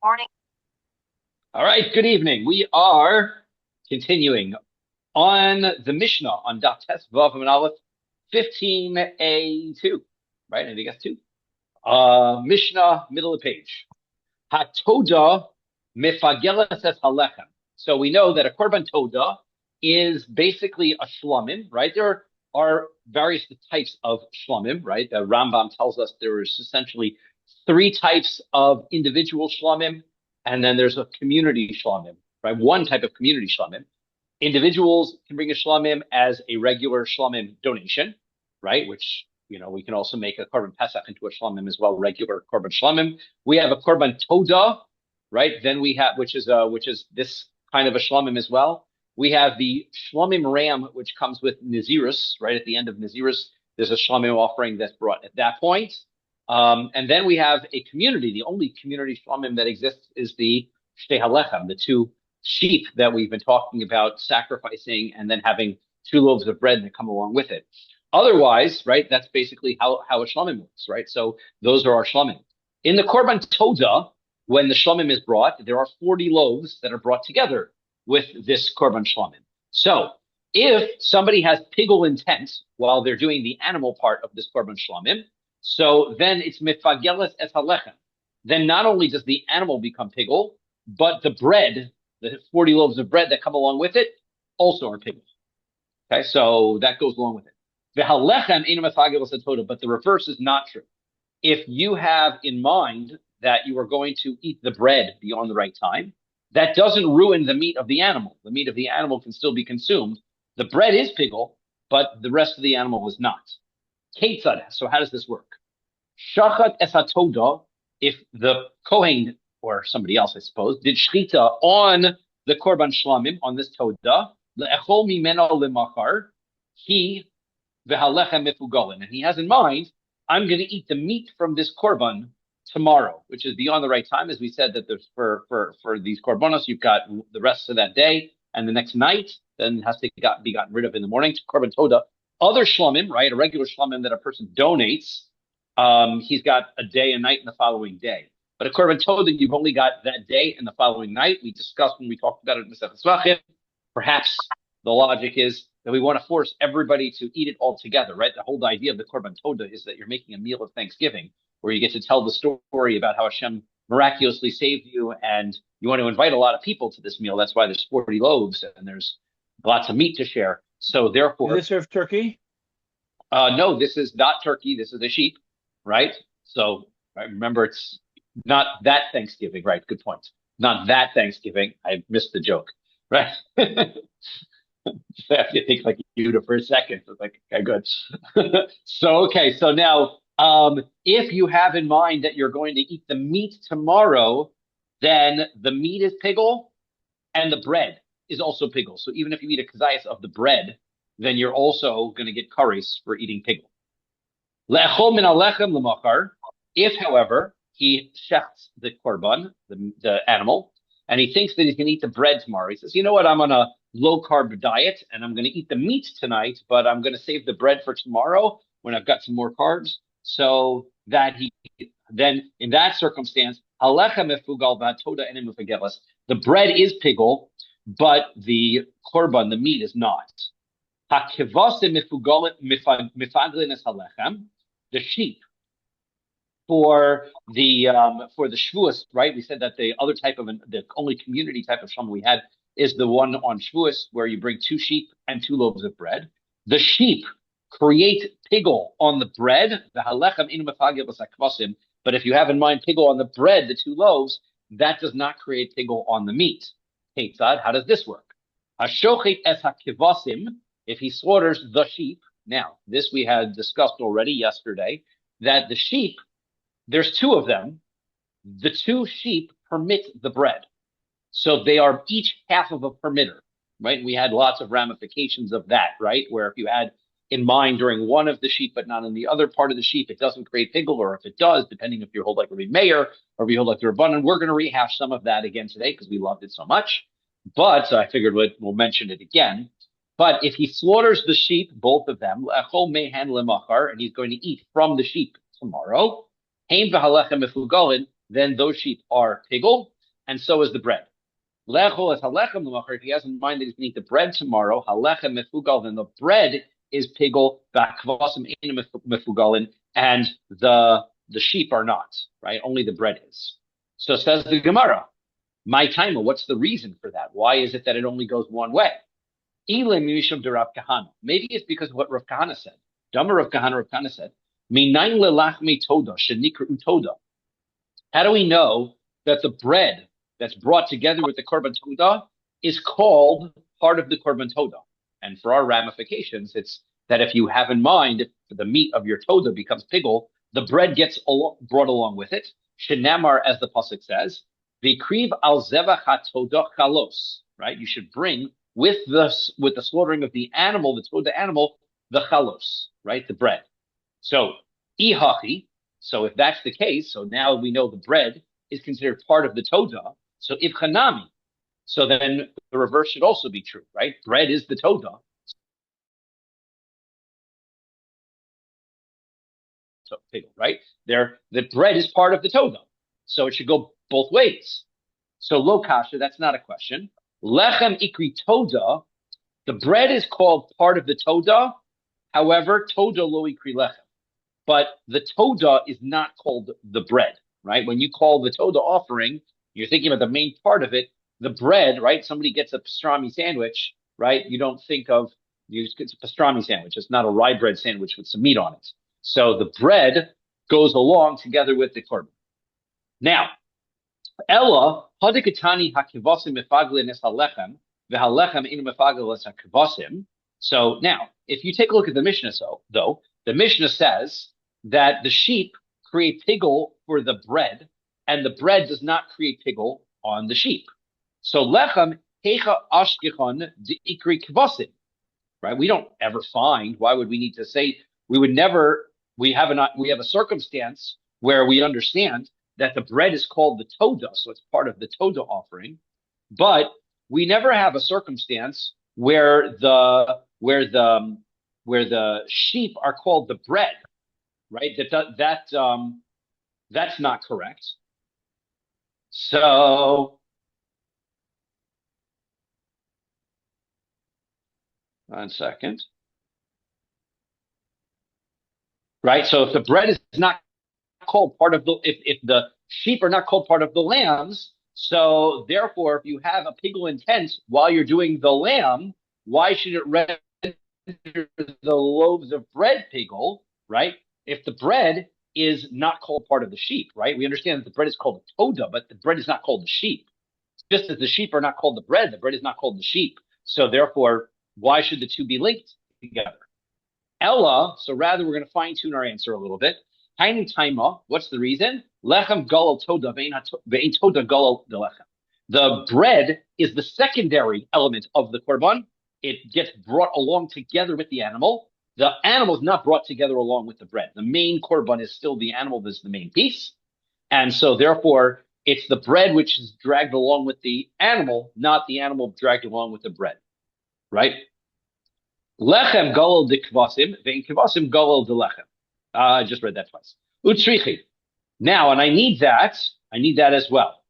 Morning. All right, good evening. We are continuing on the Mishnah on Daf Tes Vav and Aleph 15a2, right? I think that's two. Mishnah, middle of the page. Hatoda mefagelas es halechem. So we know that a korban toda is basically a shlamim, right? There are various types of shlamim, right? The Rambam tells us there is essentially three types of individual shlamim, and then there's a community shlamim, right? One type of community shlamim. Individuals can bring a shlamim as a regular shlamim donation, right? Which, we can also make a korban pesach into a shlamim as well, regular korban shlamim. We have a korban toda, right? Then we have, which is this kind of a shlamim as well. We have the shlamim ram, which comes with nazirus, right? At the end of nazirus, there's a shlamim offering that's brought at that point. And then we have a community. The only community shlamim that exists is the shtei halechem, the two sheep that we've been talking about sacrificing and then having two loaves of bread that come along with it. Otherwise, right, that's basically how a shlamim works, right? So those are our shlamim. In the korban toda, when the shlamim is brought, there are 40 loaves that are brought together with this korban shlamim. So if somebody has pigul intent while they're doing the animal part of this korban shlamim, so then it's mifageles es halechem. Then not only does the animal become pigul, but the bread, the 40 loaves of bread that come along with it, also are pigul. Okay, so that goes along with it. But the reverse is not true. If you have in mind that you are going to eat the bread beyond the right time, that doesn't ruin the meat of the animal. The meat of the animal can still be consumed. The bread is pigul, but the rest of the animal is not. So how does this work? Shachat esatoda, if the Kohen or somebody else, I suppose, did shchita on the korban shlamim, on this toda, le'echol mimeno lemachar, he v'halechem mifugolin, and he has in mind, I'm going to eat the meat from this korban tomorrow, which is beyond the right time, as we said that there's for these korbanos, you've got the rest of that day and the next night, then it has to be gotten rid of in the morning. To korban toda, other shlamim, right, a regular shlamim that a person donates, he's got a day and night and the following day. But a korban toda, you've only got that day and the following night. We discussed when we talked about it in Masechet Zvachim. Perhaps the logic is that we want to force everybody to eat it all together, right? The whole idea of the korban toda is that you're making a meal of Thanksgiving, where you get to tell the story about how Hashem miraculously saved you, and you want to invite a lot of people to this meal. That's why there's 40 loaves and there's lots of meat to share. So Do therefore, they serve turkey? no, this is not turkey. This is a sheep, right? So remember, it's not that Thanksgiving, right? Good point. Not that Thanksgiving. I missed the joke, right? I have to think like you for a second. So it's like, okay, good. So now, if you have in mind that you're going to eat the meat tomorrow, then the meat is pigul and the bread is also pigul. So even if you eat a kazayas of the bread, then you're also going to get kares for eating pigul. Le'echol min alechem lemachar. If, however, he shechts the korban, the animal, and he thinks that he's going to eat the bread tomorrow, he says, you know what, I'm on a low carb diet and I'm going to eat the meat tonight, but I'm going to save the bread for tomorrow when I've got some more carbs. So that then in that circumstance, halechem efugal v'atoda enim ufagelas. The bread is pigul, but the korban, the meat, is not. Hakevasim mifaglin es halechem. The sheep for the Shavuos, right? We said that the other type of the only community type of shlamim we had is the one on Shavuos where you bring two sheep and two loaves of bread. The sheep create pigul on the bread, the halechem in mefagil, but if you have in mind pigul on the bread, the two loaves, that does not create pigul on the meat. Ketzad, how does this work? Hashochet es hakivasim, if he slaughters the sheep. Now, this we had discussed already yesterday, that the sheep, there's two of them. The two sheep permit the bread. So they are each half of a permitter, right? We had lots of ramifications of that, right? Where if you had in mind during one of the sheep, but not in the other part of the sheep, it doesn't create pigul, or if it does, depending if you hold like Rabbi Meir or if you hold like the Rabbanan, we're going to rehash some of that again today because we loved it so much. But I figured we'll mention it again. But if he slaughters the sheep, both of them, and he's going to eat from the sheep tomorrow, then those sheep are pigul, and so is the bread. Lechol es halechem l'machar. If he has in mind that he's going to eat the bread tomorrow, halechem mefugal, then the bread is pigul, v'akvasim ein mefugalin, and the sheep are not, right? Only the bread is. So says the Gemara, my timer, what's the reason for that? Why is it that it only goes one way? Maybe it's because of what Rav Kahana said. Rav Kahana said, how do we know that the bread that's brought together with the korban todah is called part of the korban todah? And for our ramifications, it's that if you have in mind, if the meat of your todah becomes pigul, the bread gets brought along with it. Shenamar, as the pasuk says, v'kriv al zevach hatodah chalos. Right? You should bring with the slaughtering of the animal, the todah animal, the chalos, right? The bread. So ihachi. So if that's the case, so now we know the bread is considered part of the todah. So if chanami, so then the reverse should also be true, right? Bread is the todah. So right there, the bread is part of the todah, so it should go both ways. So lo kasha, that's not a question. Lechem ikri todah, the bread is called part of the todah. However, todah lo ikri lechem, but the todah is not called the bread, right? When you call the todah offering, you're thinking about the main part of it, the bread, right? Somebody gets a pastrami sandwich, right? You don't think of it's a pastrami sandwich. It's not a rye bread sandwich with some meat on it. So the bread goes along together with the korban. Now, Ella hadikatani hakivasim mefagle nes halechem v'halechem in mefagle nes hakivasim. So now, if you take a look at the Mishnah, though, the Mishnah says that the sheep create pigul for the bread, and the bread does not create pigul on the sheep. So lechem hecha ashkichon deikri kvasim. Right? We don't ever find. Why would we need to say? We would never. We have a circumstance where we understand that the bread is called the todah, so it's part of the todah offering, but we never have a circumstance where the sheep are called the bread, right? That's not correct. So one second. Right? So if the bread is not called part of if the sheep are not called part of the lambs, so therefore, if you have a pigul intent while you're doing the lamb, why should it render the loaves of bread pigul, right? If the bread is not called part of the sheep, right? We understand that the bread is called the todah, but the bread is not called the sheep. Just as the sheep are not called the bread is not called the sheep. So therefore, why should the two be linked together? Ella, so rather we're going to fine tune our answer a little bit. Hainu taima, what's the reason? Lechem galal toda ve'ein toda galal de lechem. The bread is the secondary element of the korban. It gets brought along together with the animal. The animal is not brought together along with the bread. The main korban is still the animal that's the main piece. And so therefore, it's the bread which is dragged along with the animal, not the animal dragged along with the bread. Right? Lechem galal de kvasim, ve'in kvasim galal de lechem. I just read that twice. Utsrichi. Now, and I need that as well,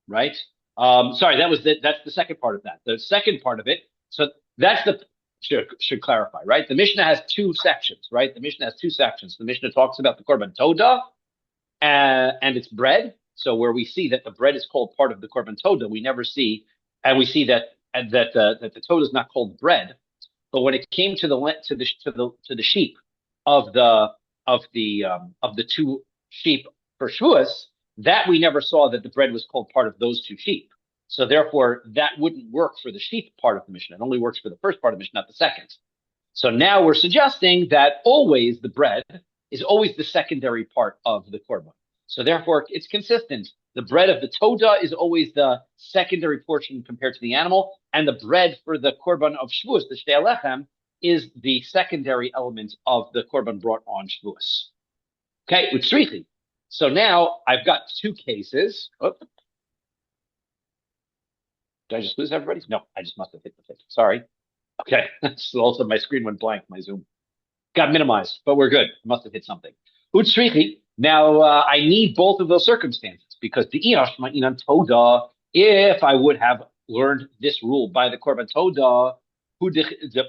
right? Sorry, that's the second part of that. The second part of it, so that's should clarify, right? The Mishnah has two sections, right? The Mishnah has two sections. The Mishnah talks about the korban todah and its bread. So where we see that the bread is called part of the korban todah, we never see, and we see that the todah is not called bread. But when it came to the sheep of the two sheep for Shavuos, that we never saw that the bread was called part of those two sheep. So therefore, that wouldn't work for the sheep part of the Mishnah. It only works for the first part of the Mishnah, not the second. So now we're suggesting that always the bread is always the secondary part of the korban. So therefore, it's consistent. The bread of the todah is always the secondary portion compared to the animal, and the bread for the korban of Shavuos, the shtei lechem, is the secondary element of the korban brought on Shavuos. Okay, utsrichi. So now I've got two cases. Oh. Did I just lose everybody? No, I just must have hit the thing. Sorry. Okay, so also my screen went blank, my Zoom. Got minimized, but we're good. I must have hit something. Utsrichi. Now I need both of those circumstances. because the Iyashma Inan Toda, if I would have learned this rule by the Korban Toda,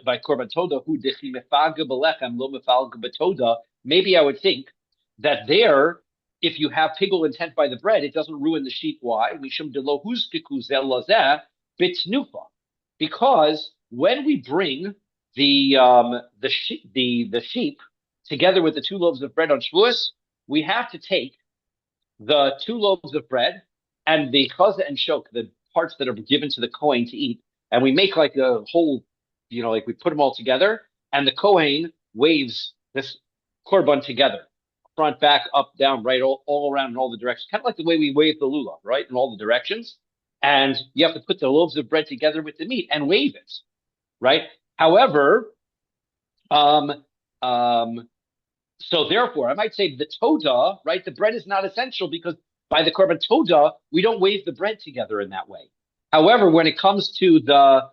by Korban Toda, who dechi mefaga belechem lo mefaga betoda, maybe I would think that there, if you have pigul intent by the bread, it doesn't ruin the sheep. Why? Mishum de lo huzkiku zel lazeh bitnufa, because when we bring the sheep together with the 2 loaves of bread on Shavuos, we have to take the 2 loaves of bread and the chaza and shok, the parts that are given to the Kohen to eat, and we make like a whole, like we put them all together, and the Kohen waves this korban together, front, back, up, down, right, all around in all the directions, kind of like the way we wave the lulav, right, in all the directions. And you have to put the loaves of bread together with the meat and wave it, right? However, so therefore, I might say the toda, right? The bread is not essential because by the korban toda, we don't wave the bread together in that way. However, when it comes to the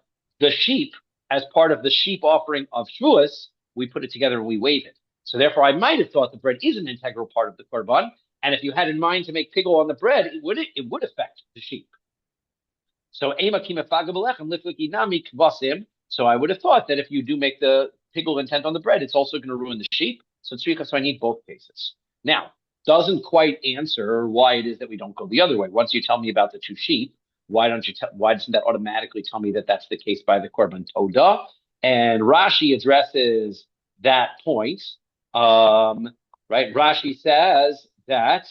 sheep as part of the sheep offering of Shavuos, we put it together and we wave it. So therefore, I might have thought the bread is an integral part of the korban, and if you had in mind to make pigul on the bread, it would affect the sheep. So so I would have thought that if you do make the pigul intent on the bread, it's also going to ruin the sheep. So I need both cases. Now, doesn't quite answer why it is that we don't go the other way. Once you tell me about the 2 sheep, why doesn't that automatically tell me that that's the case by the korban toda? And Rashi addresses that point. Right? Rashi says that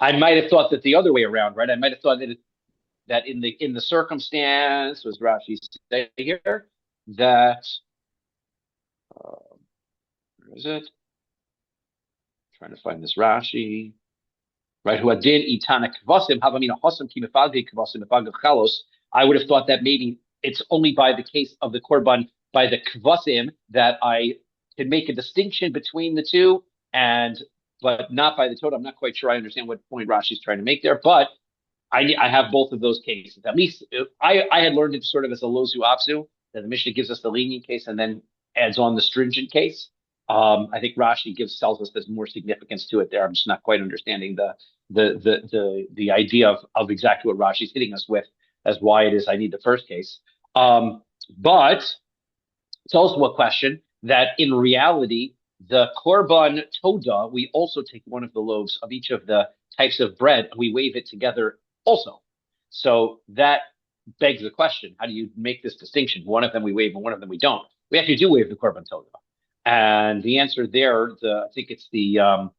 I might have thought that the other way around, right? I might have thought that in the circumstance, was Rashi say here, that where is it? Trying to find this Rashi, right? Who adin itana kvasim havamina hosam ki mefagei kvasim mefagei chalos. I would have thought that maybe it's only by the case of the korban by the kvasim that I can make a distinction between the two, but not by the total. I'm not quite sure I understand what point Rashi's trying to make there, but I have both of those cases. At least I had learned it sort of as a lozu apsu, that the Mishnah gives us the lenient case and then adds on the stringent case. I think Rashi tells us there's more significance to it there. I'm just not quite understanding the idea of exactly what Rashi's hitting us with as why it is I need the first case. But it's also a question that in reality, the korban toda, we also take one of the loaves of each of the types of bread and we wave it together also. So that begs the question: how do you make this distinction? One of them we wave and one of them we don't. We actually do wave the korban toda, and the answer there, I think it's the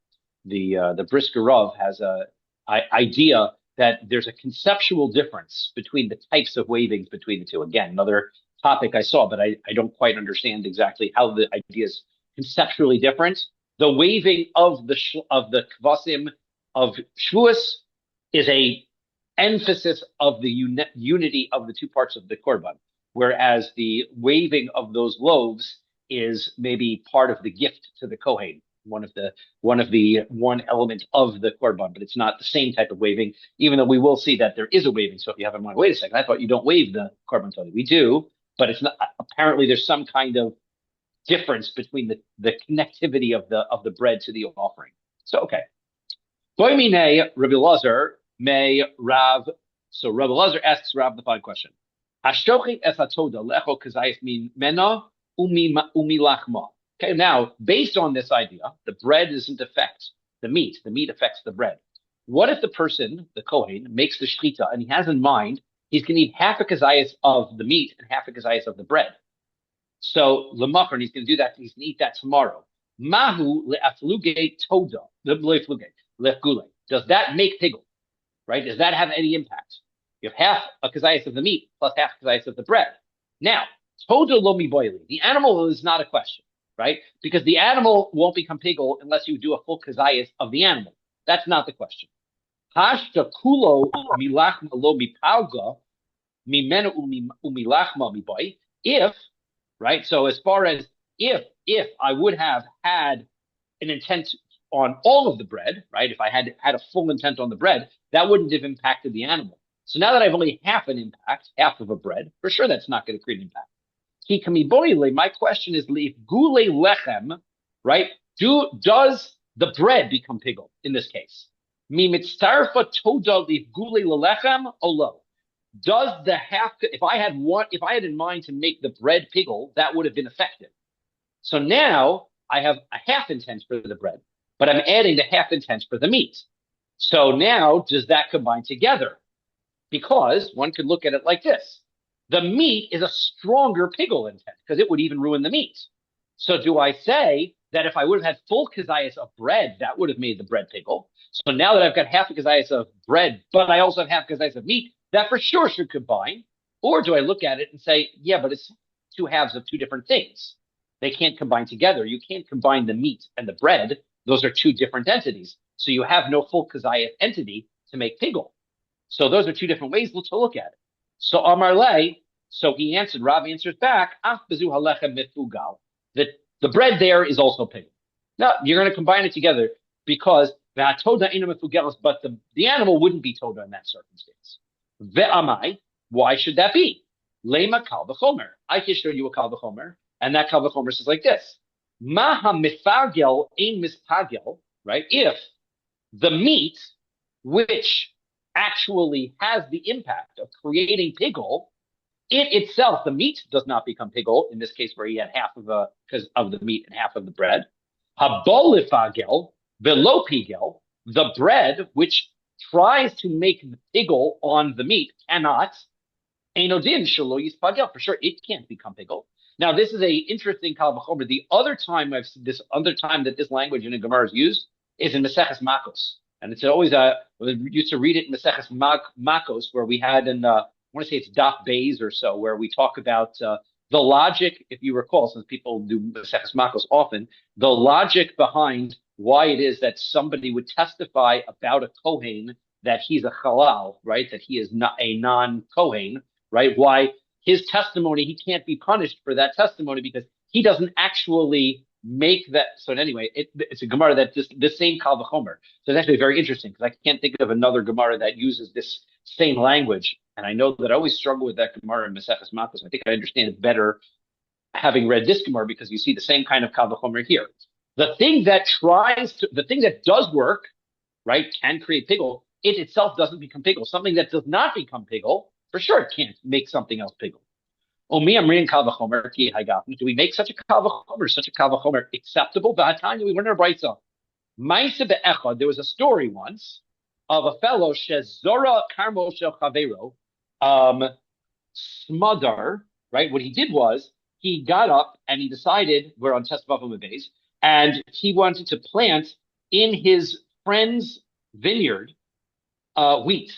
Brisker Rav has a idea that there's a conceptual difference between the types of wavings between the two. Again, another topic I saw, but I don't quite understand exactly how the idea is conceptually different. The waving of the kvasim of Shavuos is a emphasis of the unity of the two parts of the korban, whereas the waving of those loaves is maybe part of the gift to the Kohen, one element of the korban, but it's not the same type of waving, even though we will see that there is a waving. So if you have in mind, wait a second, I thought you don't wave the korban toda. We do, but it's not. Apparently, there's some kind of difference between the connectivity of the bread to the offering. So okay. Rabbi Lazar may Rav. So Rabbi Lazar asks Rav the following question: Hashtochi esatoda lecho kazayis min mena umi lachma. Okay, now based on this idea, the bread doesn't affect the meat. The meat affects the bread. What if the person, the Kohen, makes the shechita and he has in mind he's going to eat half a kazayis of the meat and half a kazayis of the bread? So lemachar, and he's going to do that. He's going to eat that tomorrow. Mahu le'afluge toda lefgule. Does that make pigul? Right? Does that have any impact? You have half a kazayis of the meat plus half a kazayis of the bread. Now, toda lo mi boili. The animal is not a question, right? Because the animal won't become pigul unless you do a full kazayis of the animal. That's not the question. Hashta kulo milachma lo mi pauga mimena umilachma mi boy. If, right? So as far as if I would have had an intent on all of the bread, right? If I had a full intent on the bread, that wouldn't have impacted the animal. So now that I've only half an impact, half of a bread, for sure that's not going to create an impact. My question is, if gule lechem, right? Does the bread become pigul in this case? Mi mitzarfa toda leif gule lechem olo. Does the half? If I had in mind to make the bread pigul, that would have been effective. So now I have a half intent for the bread, but I'm adding the half intent for the meat. So now does that combine together? Because one could look at it like this. The meat is a stronger pigul intent because it would even ruin the meat. So do I say that if I would have had full kazayas of bread, that would have made the bread pigul? So now that I've got half a kazayas of bread, but I also have half kazayas of meat, that for sure should combine. Or do I look at it and say, yeah, but it's two halves of two different things. They can't combine together. You can't combine the meat and the bread. Those are two different entities. So you have no full kazayas entity to make pigul. So those are two different ways to look at it. So Amar Le, so he answered, Rav answers back, that the bread there is also pigul. Now, you're going to combine it together because but the animal wouldn't be toda in that circumstance. Ve'amai, why should that be? Lema kal v'chomer. I can show you a kal v'chomer, and that kal v'chomer says like this. Maha mifagel ein mispagel, right? If the meat, which actually has the impact of creating pigul, it itself, the meat does not become pigul, in this case where he had half of because of the meat and half of the bread. Habolifagel, velo pigel, the bread which tries to make the pigul on the meat cannot. Einodin shelo yispagel, for sure it can't become pigul. Now this is a interesting kal v'chomer. The other time that this language in a Gemara is used is in Meseches Makos. And it's always we used to read it in Meseches Makos, where we had I want to say it's Daf Beis or so, where we talk about the logic, if you recall, since people do Meseches Makos often, the logic behind why it is that somebody would testify about a Kohen that he's a halal, right? That he is not a non-Kohen, right? Why his testimony, he can't be punished for that testimony because he doesn't actually make that. So anyway, it's a Gemara that this same Kal V'chomer. So it's actually very interesting because I can't think of another Gemara that uses this same language. And I know that I always struggle with that Gemara in Maseches Makos. I think I understand it better having read this Gemara because you see the same kind of Kal V'chomer here. The thing that does work, right, can create pigul. It itself doesn't become pigul. Something that does not become pigul, for sure, it can't make something else pigul. I'm reading kal v'chomer. Do we make such a kal v'chomer acceptable? We learn our brayso. Ma'aseh be'echad. There was a story once of a fellow shezora karmo shel chavero, smodar. Right. What he did was he got up and he decided we're on Test Vavam Beis, and he wanted to plant in his friend's vineyard wheat.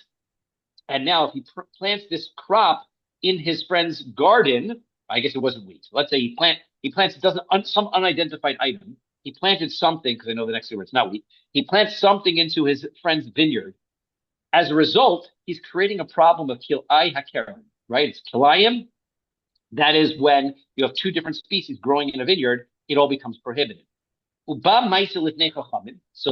And now if he plants this crop in his friend's garden, I guess it wasn't wheat. Let's say he plants some unidentified item. He planted something, because I know the next word it's not wheat. He plants something into his friend's vineyard. As a result, he's creating a problem of kil'ai hakerim, right? It's kilayim. That is when you have two different species growing in a vineyard, it all becomes prohibited. So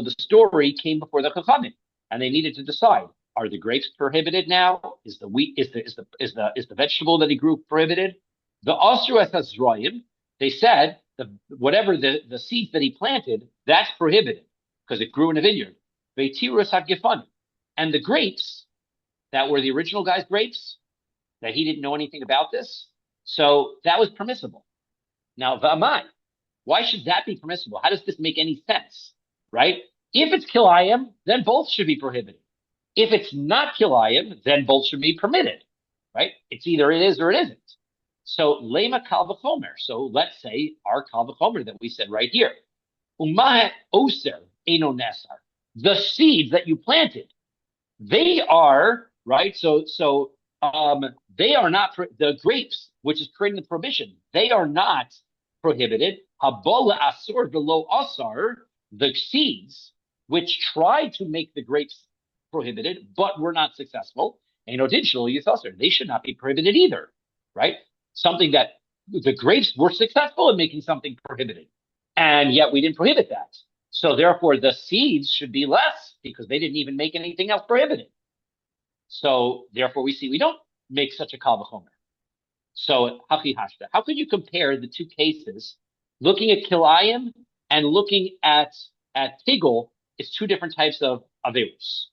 the story came before the chachamim, and they needed to decide: are the grapes prohibited now? Is the wheat is the vegetable that he grew prohibited? The Osru es hazroyim, they said whatever the seeds that he planted, that's prohibited because it grew in a vineyard. Veitirus hagefanim, and the grapes that were the original guy's grapes that he didn't know anything about this, so that was permissible. Now v'amai, why should that be permissible? How does this make any sense? Right? If it's kilayim, then both should be prohibited. If it's not kilayim, then both should be permitted, right? It's either it is or it isn't. So lema kal v'chomer. So let's say our kal v'chomer that we said right here. Umahet oser eno nesar. The seeds that you planted, they are right. So they are not the grapes, which is creating the prohibition. They are not prohibited. Habola asur below asar. The seeds which tried to make the grapes prohibited, but were not successful. They should not be prohibited either, right? Something that the grapes were successful in making something prohibited, and yet we didn't prohibit that. So therefore, the seeds should be less because they didn't even make anything else prohibited. So therefore we see we don't make such a kal v'chomer. So hachi hashta. How could you compare the two cases? Looking at kilayim and looking at tigel is two different types of averus.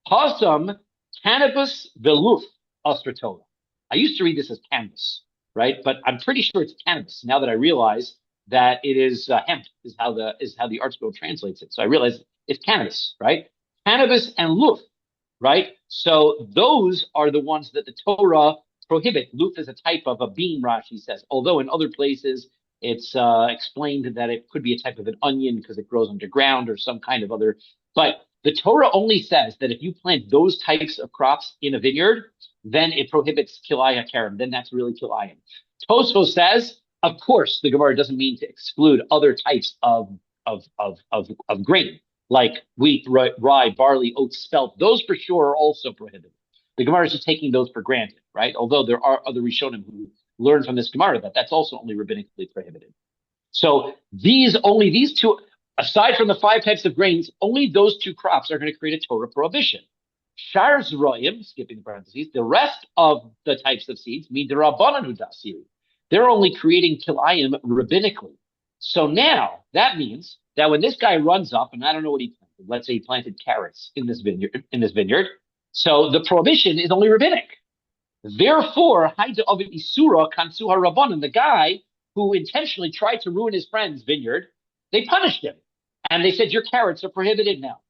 Pasam cannabis veluf ostratola. I used to read this as canvas, right? But I'm pretty sure it's cannabis now that I realize that it is hemp is how the art scroll translates it. So I realize it's cannabis, right? Cannabis and luf, right? So those are the ones that the Torah prohibit. Luf is a type of a bean, Rashi says, although in other places it's explained that it could be a type of an onion because it grows underground or some kind of other. But the Torah only says that if you plant those types of crops in a vineyard, then it prohibits kilai hakerem. Then that's really kilayim. Tosfos says, of course, the Gemara doesn't mean to exclude other types of grain like wheat, rye, barley, oats, spelt. Those for sure are also prohibited. The Gemara is just taking those for granted, right? Although there are other Rishonim who learn from this Gemara that that's also only rabbinically prohibited. So these two, aside from the 5 types of grains, only those 2 crops are going to create a Torah prohibition. Shar zroim, skipping the parentheses, the rest of the types of seeds mean derabanan udasiri. They're only creating kilayim rabbinically. So now that means that when this guy runs up, and I don't know what he planted, let's say he planted carrots in this vineyard. So the prohibition is only rabbinic. Therefore, haida of isura kansuha rabbanan, the guy who intentionally tried to ruin his friend's vineyard, they punished him. And they said, your carrots are prohibited now.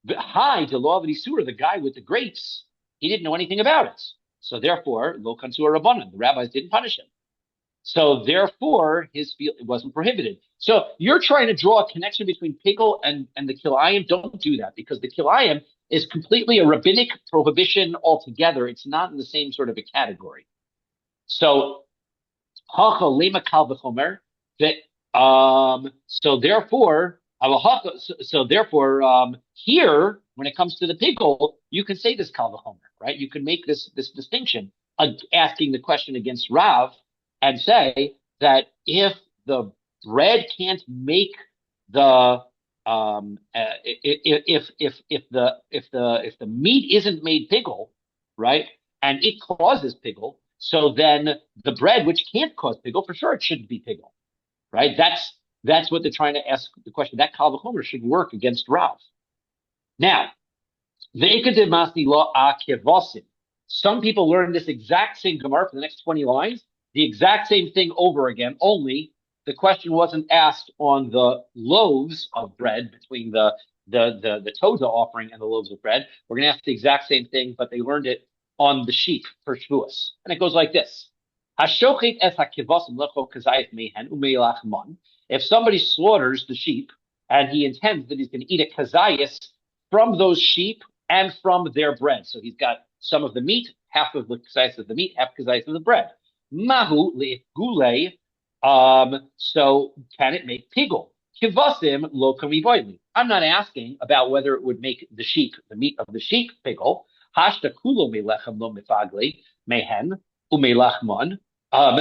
Hi, the law of isura, the guy with the grapes, he didn't know anything about it. So therefore, lo kansuha rabbanan, the rabbis didn't punish him. So therefore, it wasn't prohibited. So you're trying to draw a connection between pickle and the kilayim. Don't do that, because the kilayim is completely a rabbinic prohibition altogether. It's not in the same sort of a category. So, here, when it comes to the pickle, you can say this kal v'chomer, right? You can make this distinction, asking the question against Rav, and say that if the bread can't make the if the meat isn't made pickle, right, and it causes pickle, so then the bread, which can't cause pickle, for sure it shouldn't be pickle, right? That's what they're trying to ask the question. That kal v'chomer should work against Rav. Now, some people learn this exact same Gemara for the next 20 lines, the exact same thing over again, only the question wasn't asked on the loaves of bread between the Toda offering and the loaves of bread. We're going to ask the exact same thing, but they learned it on the sheep for Shavuos. And it goes like this. If somebody slaughters the sheep and he intends that he's going to eat a kazayas from those sheep and from their bread. So he's got some of the meat, half of the kazayas of the meat, half kazayas of the bread. Mahu le'gule. So can it make pigul? Kivasim lo kamivoili. I'm not asking about whether it would make the meat of the sheep pigul. Hashta kulo melechem lo mefagli mehen umelachmon.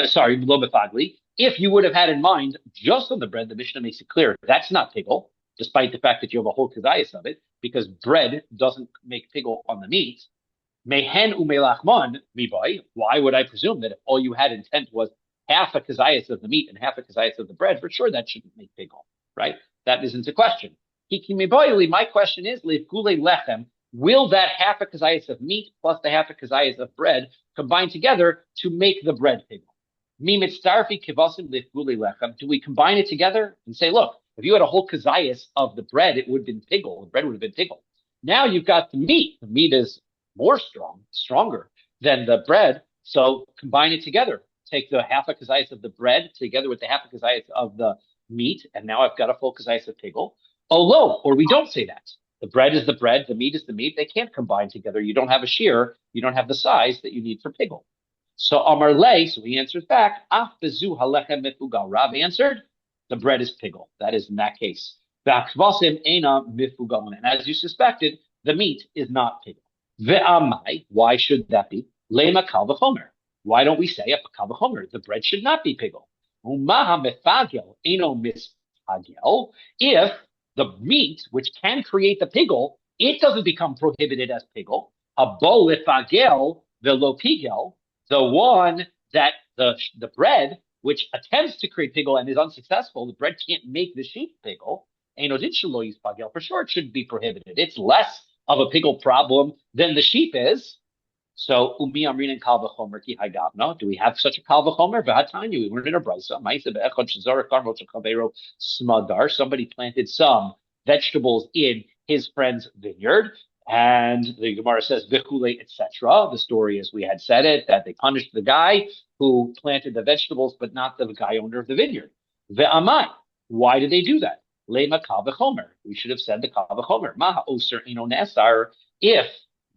Sorry, lo mefagli. If you would have had in mind just on the bread, the Mishnah makes it clear that's not pigul, despite the fact that you have a whole kazayas of it, because bread doesn't make pigul on the meat. Mehen umelachmon miboy. Why would I presume that if all you had intent was half a kazayas of the meat and half a kazayas of the bread, for sure that shouldn't make pigul, right? That isn't a question. My question is, lefgule lechem, will that half a kazayas of meat plus the half a kazayas of bread combine together to make the bread pigul? Mimitzdarfi kivasim lefgule lechem. Do we combine it together and say, look, if you had a whole kazayas of the bread, it would have been pigul. The bread would have been pigul. Now you've got the meat. The meat is more stronger than the bread. So combine it together. Take the half a kazayas of the bread together with the half a kazayas of the meat, and now I've got a full kazayas of pigul. Or we don't say that. The bread is the bread, the meat is the meat. They can't combine together. You don't have a shear. You don't have the size that you need for pigul. So Amar Lei, so he answers back, Af bezu halechem mifugal. Rav answered, the bread is pigul. That is in that case. V'akvasim ena mifugal. And as you suspected, the meat is not pigul. Ve'amai, why should that be? Lema kal v'chomer. Why don't we say a kal v'chomer? The bread should not be pigul. Umaha mefagel eno mispagel. If the meat, which can create the pigul, it doesn't become prohibited as pigul, Habo lefagel velo pigel, the one that the bread which attempts to create pigel and is unsuccessful, the bread can't make the sheep pigel. For sure, it should be prohibited. It's less of a pigel problem than the sheep is. So umi amrin and kal v'chomer ki hagavna. Do we have such a kal v'chomer? V'hatanya, we learned in a brisa. Ma'isa be'echad shezara karmot shekavero smadar. Somebody planted some vegetables in his friend's vineyard, and the Gemara says v'chule, etc. The story, as we had said it, that they punished the guy who planted the vegetables, but not the guy owner of the vineyard. Ve'amai. Why did they do that? Lema kal v'chomer. We should have said the kal v'chomer. Maha oser ino nesar. If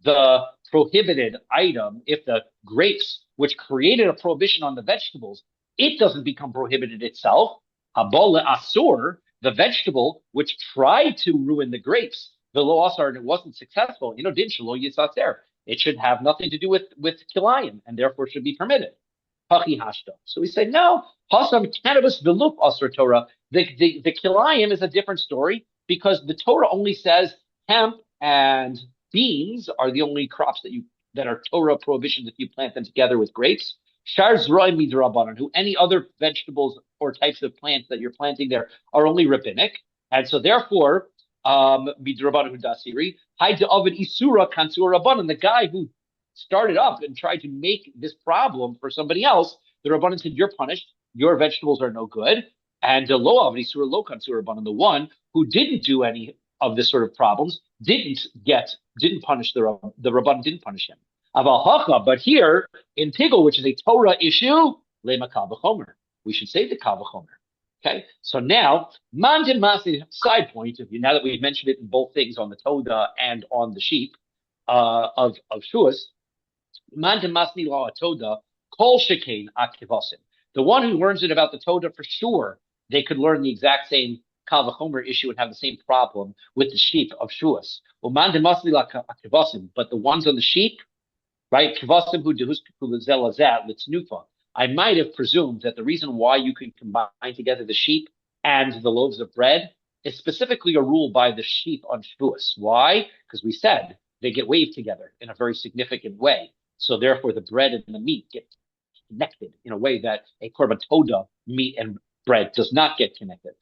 the prohibited item, if the grapes, which created a prohibition on the vegetables, it doesn't become prohibited itself. Habol asur, the vegetable which tried to ruin the grapes, the lo asar, and it wasn't successful. Din shelo yisaser. It should have nothing to do with kilayim, and therefore should be permitted. Hachi hashta. So we say no. Hasam cannabis velup asur Torah. The kilayim is a different story because the Torah only says hemp and beans are the only crops that are Torah prohibitions if you plant them together with grapes. Shar zroim midrabanan, who any other vegetables or types of plants that you're planting there are only rabbinic, and so therefore midrabanan hu dasiri hide ovid isura kansur rabbanan. The guy who started up and tried to make this problem for somebody else, the rabbanan said you're punished. Your vegetables are no good. And the lo ovid isura lo kansur rabbanan, the one who didn't do any of this sort of problems, didn't punish the Rabban didn't punish him. But here in Pigel, which is a Torah issue, lema kal v'chomer. We should say the kal v'chomer. Okay, so now mantin masi, side point. Now that we've mentioned it in both things on the Toda and on the sheep of Shuas, mantin masni la Toda kol shekain akivasim. The one who learns it about the Toda, for sure they could learn the exact same kal v'chomer issue and have the same problem with the sheep of Shuas. But the ones on the sheep, right? I might have presumed that the reason why you can combine together the sheep and the loaves of bread is specifically a rule by the sheep on Shavuos. Why? Because we said they get waved together in a very significant way. So therefore, the bread and the meat get connected in a way that a korban toda meat and bread does not get connected.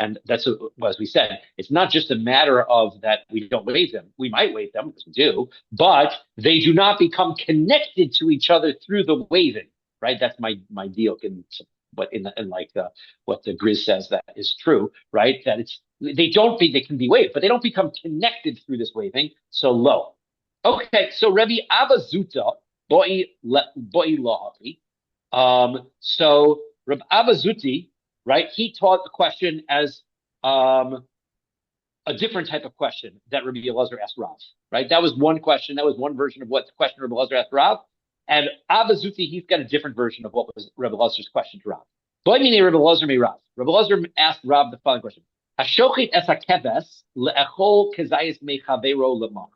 And that's, as we said, it's not just a matter of that we don't wave them. We might wave them, because we do, but they do not become connected to each other through the waving, right? That's my deal. But in what the Grizz says, that is true, right? That they can be waved, but they don't become connected through this waving. So low. Okay, so Rabbi Abba Zuta, boi lahavi. So Rabbi Abba Zuti, right? He taught the question as a different type of question that Rabbi Elazar asked Rav, right? That was one question. That was one version of what the question Rabbi Elazar asked Rav. And Abba Zuti, he's got a different version of what was Rabbi Elazar's question to Rav. Rabbi Elazar asked Rav the following question: Hashochit es hakeves le'echol kezayis mechavero lemachar.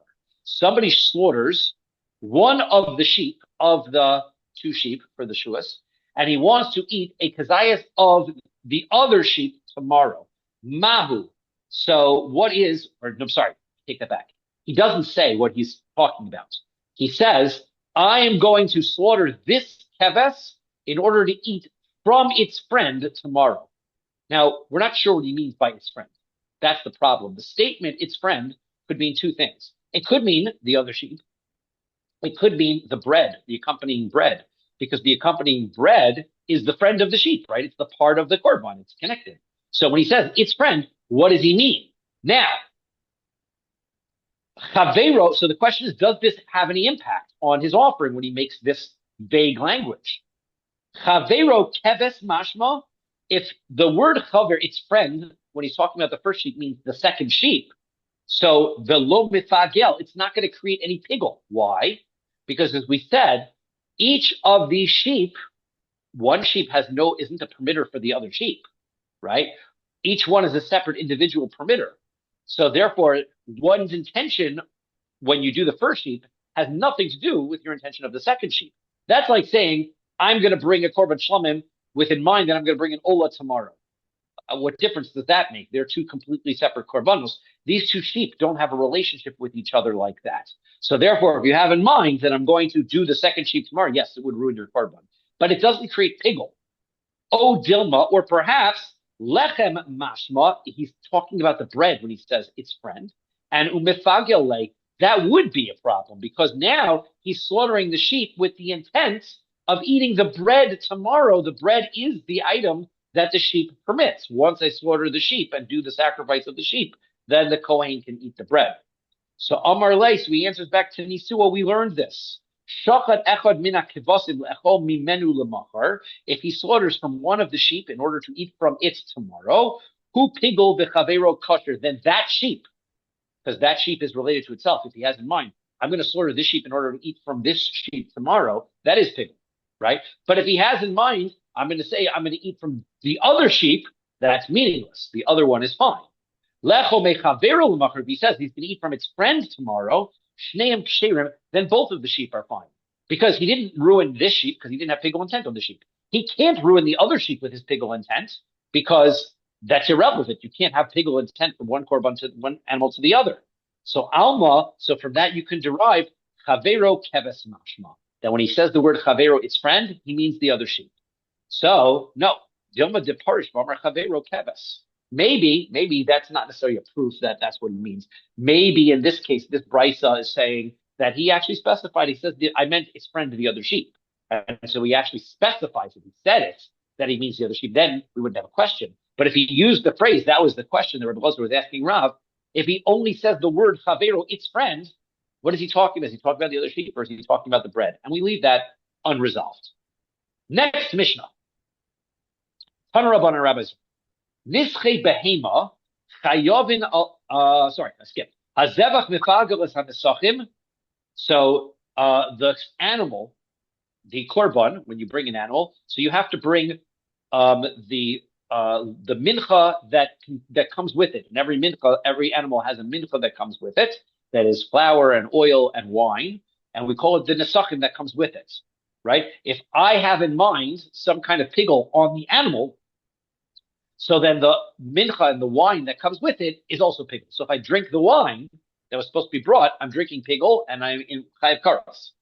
Somebody slaughters one of the sheep, of the two sheep for the shuas, and he wants to eat a kezayis of the other sheep tomorrow. Mahu. So what is, or no, sorry, take that back. He doesn't say what he's talking about. He says, I am going to slaughter this keves in order to eat from its friend tomorrow. Now, we're not sure what he means by its friend. That's the problem. The statement, its friend, could mean two things. It could mean the other sheep. It could mean the bread, the accompanying bread, because the accompanying bread is the friend of the sheep, right? It's the part of the korban. It's connected. So when he says its friend, what does he mean? Now, Chavero, so the question is, does this have any impact on his offering when he makes this vague language? Chavero keves mashma, if the word chaver, its friend, when he's talking about the first sheep, means the second sheep, so the lo mifagel, it's not going to create any pigel. Why? Because as we said, each of these sheep, one sheep isn't a permitter for the other sheep, right? Each one is a separate individual permitter. So therefore, one's intention when you do the first sheep has nothing to do with your intention of the second sheep. That's like saying, I'm going to bring a korban shlamim with in mind that I'm going to bring an olah tomorrow. What difference does that make? They're two completely separate korbanos. These two sheep don't have a relationship with each other like that. So therefore, if you have in mind that I'm going to do the second sheep tomorrow, yes, it would ruin your korban. But it doesn't create pigul. Oh, Dilma, or perhaps lechem mashma, he's talking about the bread when he says its friend. And umifagele, that would be a problem because now he's slaughtering the sheep with the intent of eating the bread tomorrow. The bread is the item that the sheep permits. Once I slaughter the sheep and do the sacrifice of the sheep, then the Kohen can eat the bread. So Amar Lei, so he answers back to Nisua, we learned this. If he slaughters from one of the sheep in order to eat from it tomorrow, who pigol v'chavero kosher, then that sheep, because that sheep is related to itself. If he has in mind, I'm going to slaughter this sheep in order to eat from this sheep tomorrow, that is pigol, right? But if he has in mind, I'm going to say I'm going to eat from the other sheep, that's meaningless. The other one is fine. If he says he's going to eat from its friend tomorrow, then both of the sheep are fine. Because he didn't ruin this sheep because he didn't have pigul intent on the sheep. He can't ruin the other sheep with his pigul intent because that's irrelevant. You can't have pigul intent from one korban to one animal to the other. So Alma, so from that you can derive chavero keves mashma. That when he says the word chavero, its friend, he means the other sheep. So no, Dilma deparish v'amar chavero keves. Maybe that's not necessarily a proof that that's what he means. Maybe in this case, this brisa is saying that he actually specified. He says, I meant his friend to the other sheep. And so he actually specifies if he said it, that he means the other sheep. Then we wouldn't have a question. But if he used the phrase, that was the question that Rabbi was asking Rav. If he only says the word chavero, its friend, what is he talking about? Is he talking about the other sheep or is he talking about the bread? And we leave that unresolved. Next Mishnah. Tana Rabbanan Rabbis. Nische behema chayovin. Sorry, I skipped. Hazevach mifageles hanesachim. So the animal, the korban, when you bring an animal, so you have to bring the mincha that comes with it. And every mincha, every animal has a mincha that comes with it, that is flour and oil and wine, and we call it the nesachim that comes with it. Right? If I have in mind some kind of pigul on the animal, so then the mincha and the wine that comes with it is also pigul. So if I drink the wine that was supposed to be brought, I'm drinking pigul and I'm in chayav karas.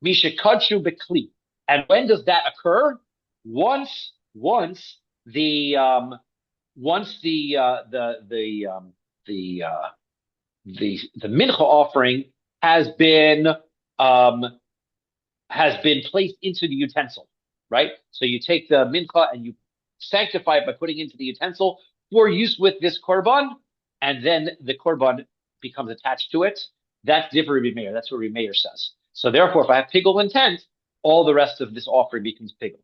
Misha kadshu bekli. And when does that occur? Once the mincha offering has been placed into the utensil, right? So you take the mincha and you sanctify it by putting it into the utensil for use with this korban, and then the korban becomes attached to it. That's different Rabbi Meir. That's what Rabbi Meir says. So therefore, if I have pigul intent, all the rest of this offering becomes pigul.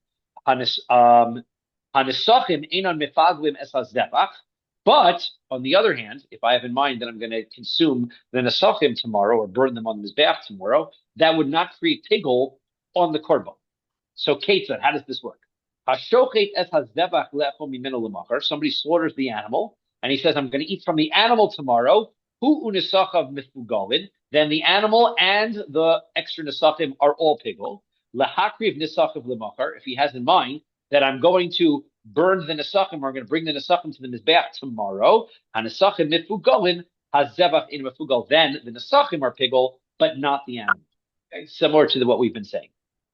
But on the other hand, if I have in mind that I'm going to consume the nesachim tomorrow or burn them on the mizbeach tomorrow, that would not create pigul on the korban. So Ketzad, how does this work? Somebody slaughters the animal and he says, I'm going to eat from the animal tomorrow. Then the animal and the extra nesachim are all pigul. If he has in mind that I'm going to burn the nesachim, or I'm going to bring the nesachim to the mizbeach tomorrow, then the nesachim are pigul, but not the animal. Okay? Similar to what we've been saying.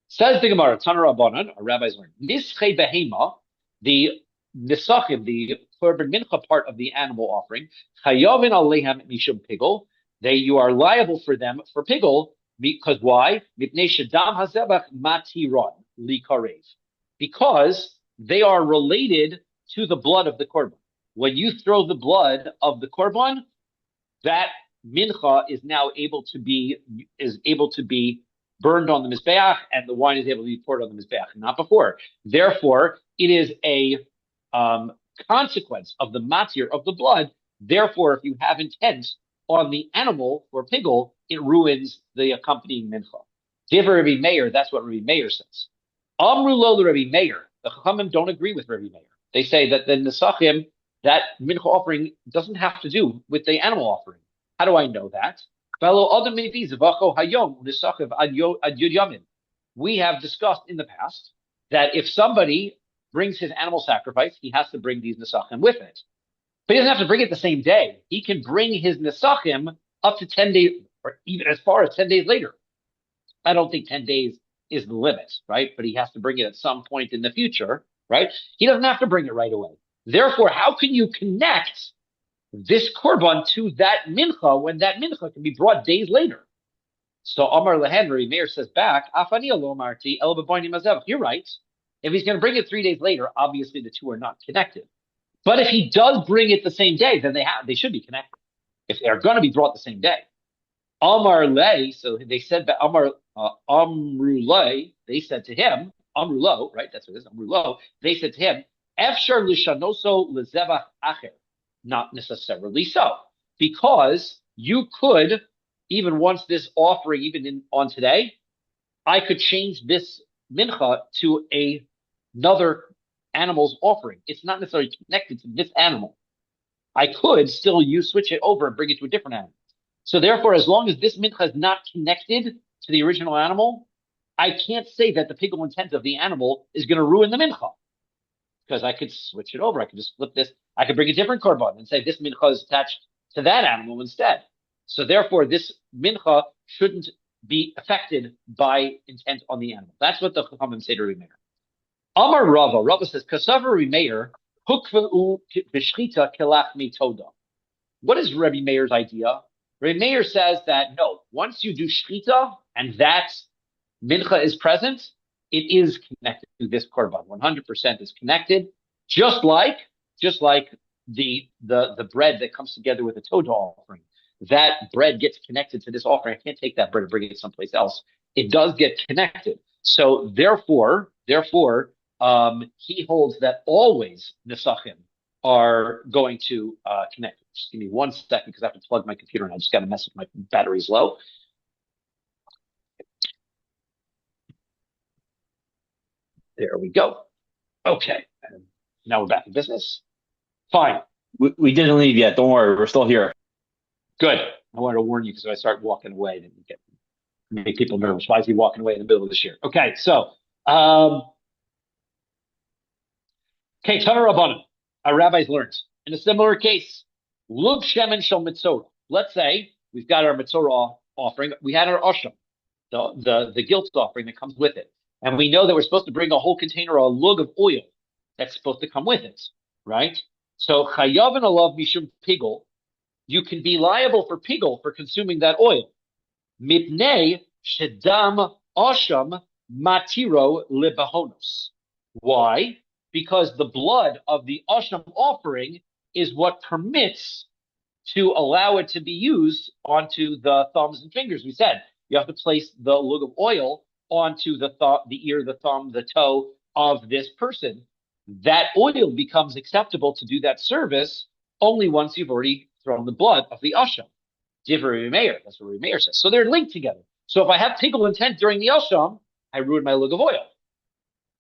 Says the Gemara, Tana Rabbanan, our rabbis learn, Nischei behema, the nesachim, the korban mincha part of the animal offering, chayovin alehem mishum pigul, you are liable for them for pigul, because why? Mipnei shedam hazebach matiron likarev, because they are related to the blood of the korban. When you throw the blood of the korban, that mincha is now able to be burned on the mizbeach, and the wine is able to be poured on the mizbeach, not before. Therefore, it is a consequence of the matir of the blood. Therefore, if you have intent on the animal or pigul, it ruins the accompanying mincha. Divrei Rabbi Meir, that's what Rabbi Meir says. Amru lo Rabbi Meir. The Chachamim don't agree with Rabbi Meir. They say that the nesachim, that mincha offering, doesn't have to do with the animal offering. How do I know that? We have discussed in the past that if somebody brings his animal sacrifice, he has to bring these nesachim with it. But he doesn't have to bring it the same day. He can bring his nesachim up to 10 days, or even as far as 10 days later. I don't think 10 days is the limit, right? But he has to bring it at some point in the future, right? He doesn't have to bring it right away. Therefore, how can you connect this korban to that mincha when that mincha can be brought days later? So Amar Lehenry, Meir says back, Afani Alomarti, El B'Boini Mazevach. You're right. If he's going to bring it 3 days later, obviously the two are not connected. But if he does bring it the same day, then they should be connected. If they're going to be brought the same day. Amar Le, so they said that Amrulai, they said to him, Amrulo, right? That's what it is, Amrulo. They said to him, Efshar lishanoso lezevach acher. Not necessarily so. Because you could, even once this offering, even on today, I could change this mincha to another animal's offering. It's not necessarily connected to this animal. I could still switch it over and bring it to a different animal. So therefore, as long as this mincha is not connected to the original animal, I can't say that the pigal intent of the animal is going to ruin the mincha. Because I could switch it over. I could just flip this. I could bring a different korban and say this mincha is attached to that animal instead. So therefore, this mincha shouldn't be affected by intent on the animal. That's what the Chachamim say to Rabbi Meir. Amar Rava. Rava says, Kasav Rabbi Meir, hukva'u b'shchita kelach mitoda. What is Rabbi Meir's idea? Rabbi Meir says that no, once you do shchita and that mincha is present, it is connected to this korban. 100% is connected, just like the bread that comes together with the Todah offering. That bread gets connected to this offering. I can't take that bread and bring it someplace else. It does get connected. So therefore, he holds that always nesachim are going to connect. Just give me 1 second because I have to plug my computer and I just got a message. My battery's low. There we go. Okay. And now we're back in business. Fine. We didn't leave yet. Don't worry. We're still here. Good. I wanted to warn you because if I start walking away, then you make people nervous. Why is he walking away in the middle of the shiur? Okay. So, Tana Rabbanan, our rabbis learned in a similar case, Lug Shemen Shel Mitzorah. Let's say we've got our Mitzorah offering. We had our Osham, the guilt offering that comes with it. And we know that we're supposed to bring a whole container, a lug of oil that's supposed to come with it, right? So chayav and alav mishum pigul, you can be liable for pigul for consuming that oil. Mipnei shedam osham matiro libahonos. Why? Because the blood of the osham offering is what permits to allow it to be used onto the thumbs and fingers. We said you have to place the lug of oil onto the ear, the thumb, the toe of this person. That oil becomes acceptable to do that service only once you've already thrown the blood of the asham. Divrei Meir, that's what Rabbi Meir says. So they're linked together. So if I have pigal intent during the asham, I ruin my lug of oil.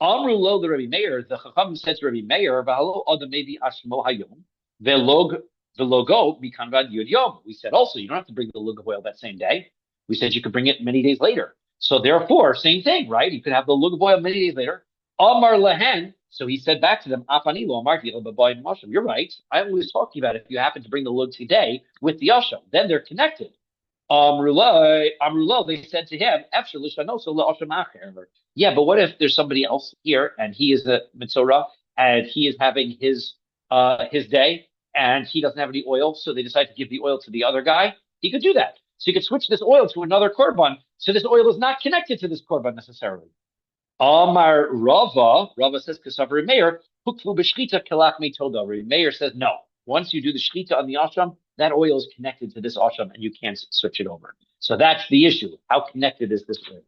Amru lo the Rabbi Meir, the Chacham says to Rabbi Meir, v'halo adam maybe ashmo hayom, ve'log logo mikanvad yud yom. We said also you don't have to bring the lug of oil that same day. We said you could bring it many days later. So therefore, same thing, right? You could have the lug of oil many days later. Amar lehen. So he said back to them, Afani lo amarti l'baboy masham. You're right. I'm always talking about if you happen to bring the lug today with the asham, then they're connected. Amrullah, they said to him, Efshar l'shanoso l'asham acher. Yeah, but what if there's somebody else here and he is a mitzorah and he is having his day and he doesn't have any oil, so they decide to give the oil to the other guy? He could do that. So you could switch this oil to another korban. So this oil is not connected to this korban necessarily. Amar Rava says, Kasav Meir, hukvu b'shchita kelach mitoda. Meir says, no. Once you do the shchita on the asham, that oil is connected to this asham and you can't switch it over. So that's the issue. How connected is this oil?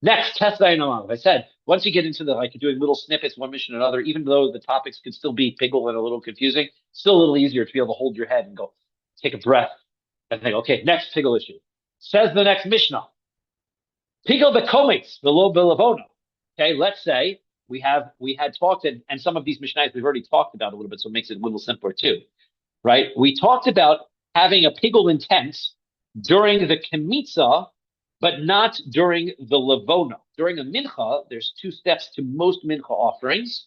Next, test Dayanam. I said, once you get into the, like doing little snippets, one mission or another, even though the topics could still be pigal and a little confusing, still a little easier to be able to hold your head and go, take a breath and think, okay, next pigal issue. Says the next Mishnah. Pigal bekomitz, v'lo belavona. Okay, let's say we had talked, and some of these Mishnahs we've already talked about a little bit, so it makes it a little simpler too, right? We talked about having a pigal intent during the kemitza, but not during the levona. During a mincha, there's 2 steps to most mincha offerings.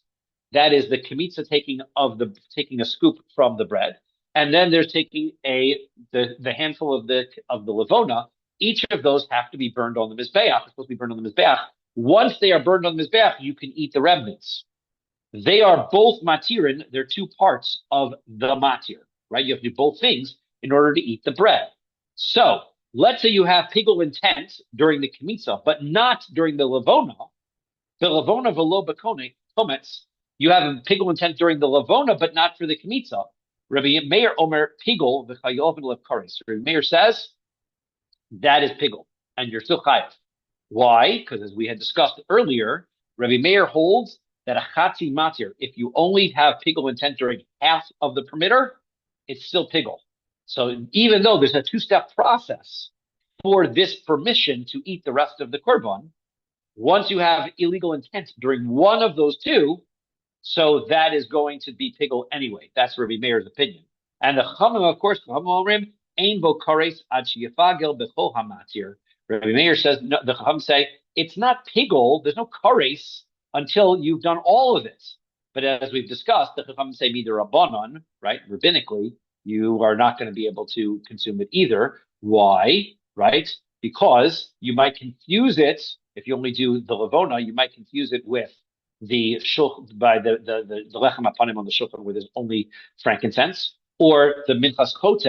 That is the kemitza taking a scoop from the bread, and then there's taking the handful of the levona. Each of those have to be burned on the mizbeach. It's supposed to be burned on the mizbeach. Once they are burned on the mizbeach, you can eat the remnants. They are both matirin. They're two parts of the matir, right? You have to do both things in order to eat the bread. So let's say you have pigul intent during the kemitza, but not during the levona. The levona velo komets. You have a pigul intent during the levona, but not for the kemitza. Rabbi Meir Omer pigul v'chayov and levkaris. Rabbi Meir says that is pigul, and you're still chayav. Why? Because as we had discussed earlier, Rabbi Meir holds that a chatzi matir, if you only have pigul intent during half of the permitter, it's still pigul. So even though there's a two-step process for this permission to eat the rest of the korban, once you have illegal intent during one of those two, so that is going to be pigul anyway. That's Rabbi Meir's opinion. And the Chachamim, of course, Chachamim ein bo kares ad sheyafagel bechol hamatir. Rabbi Meir says, no, the Chacham say, it's not pigul, there's no kares until you've done all of it. But as we've discussed, the Chacham say neither rabbanon, right, rabbinically, you are not going to be able to consume it either. Why? Right? Because you might confuse it, if you only do the levona, you might confuse it with the by the lechem apanim on the shulchan where there's only frankincense, or the minchas kote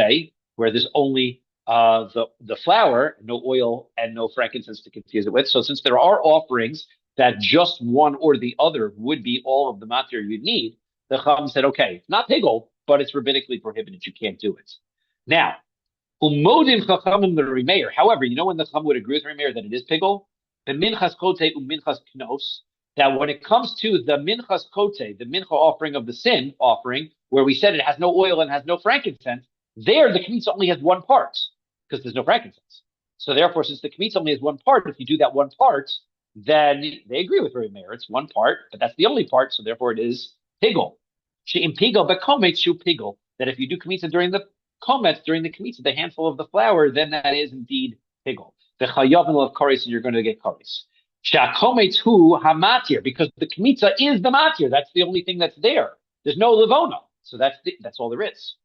where there's only the flour, no oil and no frankincense to confuse it with. So since there are offerings that just one or the other would be all of the matir you'd need, the Chacham said, okay, it's not pigul, but it's rabbinically prohibited. You can't do it. Now, umodim chachamim l'Remeir. However, you know when the Chacham would agree with Remeir that it is pigul? The minchas kote uminchas knos. That when it comes to the minchas kote, the mincha offering of the sin offering, where we said it has no oil and has no frankincense, there the kemitza only has one part because there's no frankincense. So therefore, since the kemitza only has one part, if you do that one part, then they agree with Rabbi Meir. It's one part, but that's the only part, so therefore it is pigul. She'im pigul bekomet shu pigul. That if you do kemitza during the komet, during the kemitza, the handful of the flour, then that is indeed pigul. The chayavim of kares, and you're going to get kares. Shakomet hu hamatir, because the kemitza is the matir. That's the only thing that's there. There's no levona, so that's all there is.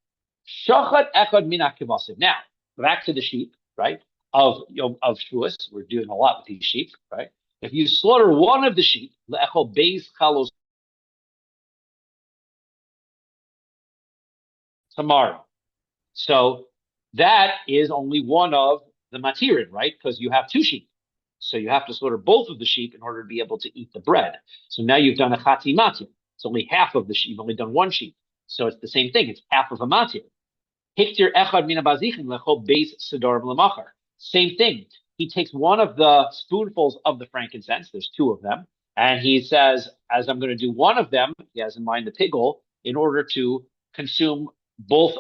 Shachat echad min hakivasim. Now back to the sheep, right? Of Shavuos, we're doing a lot with these sheep, right? If you slaughter one of the sheep, le'echol beis chalos tomorrow. So that is only one of the matirin, right? Because you have two sheep. So you have to slaughter both of the sheep in order to be able to eat the bread. So now you've done a chati matir. It's only half of the sheep. You've only done one sheep. So it's the same thing. It's half of a matir. Hiktir echad min habazichin lechol beis sedarim lemachar. Same thing. He takes one of the spoonfuls of the frankincense. There's two of them. And he says, as I'm going to do one of them, he has in mind the pigul, in order to consume both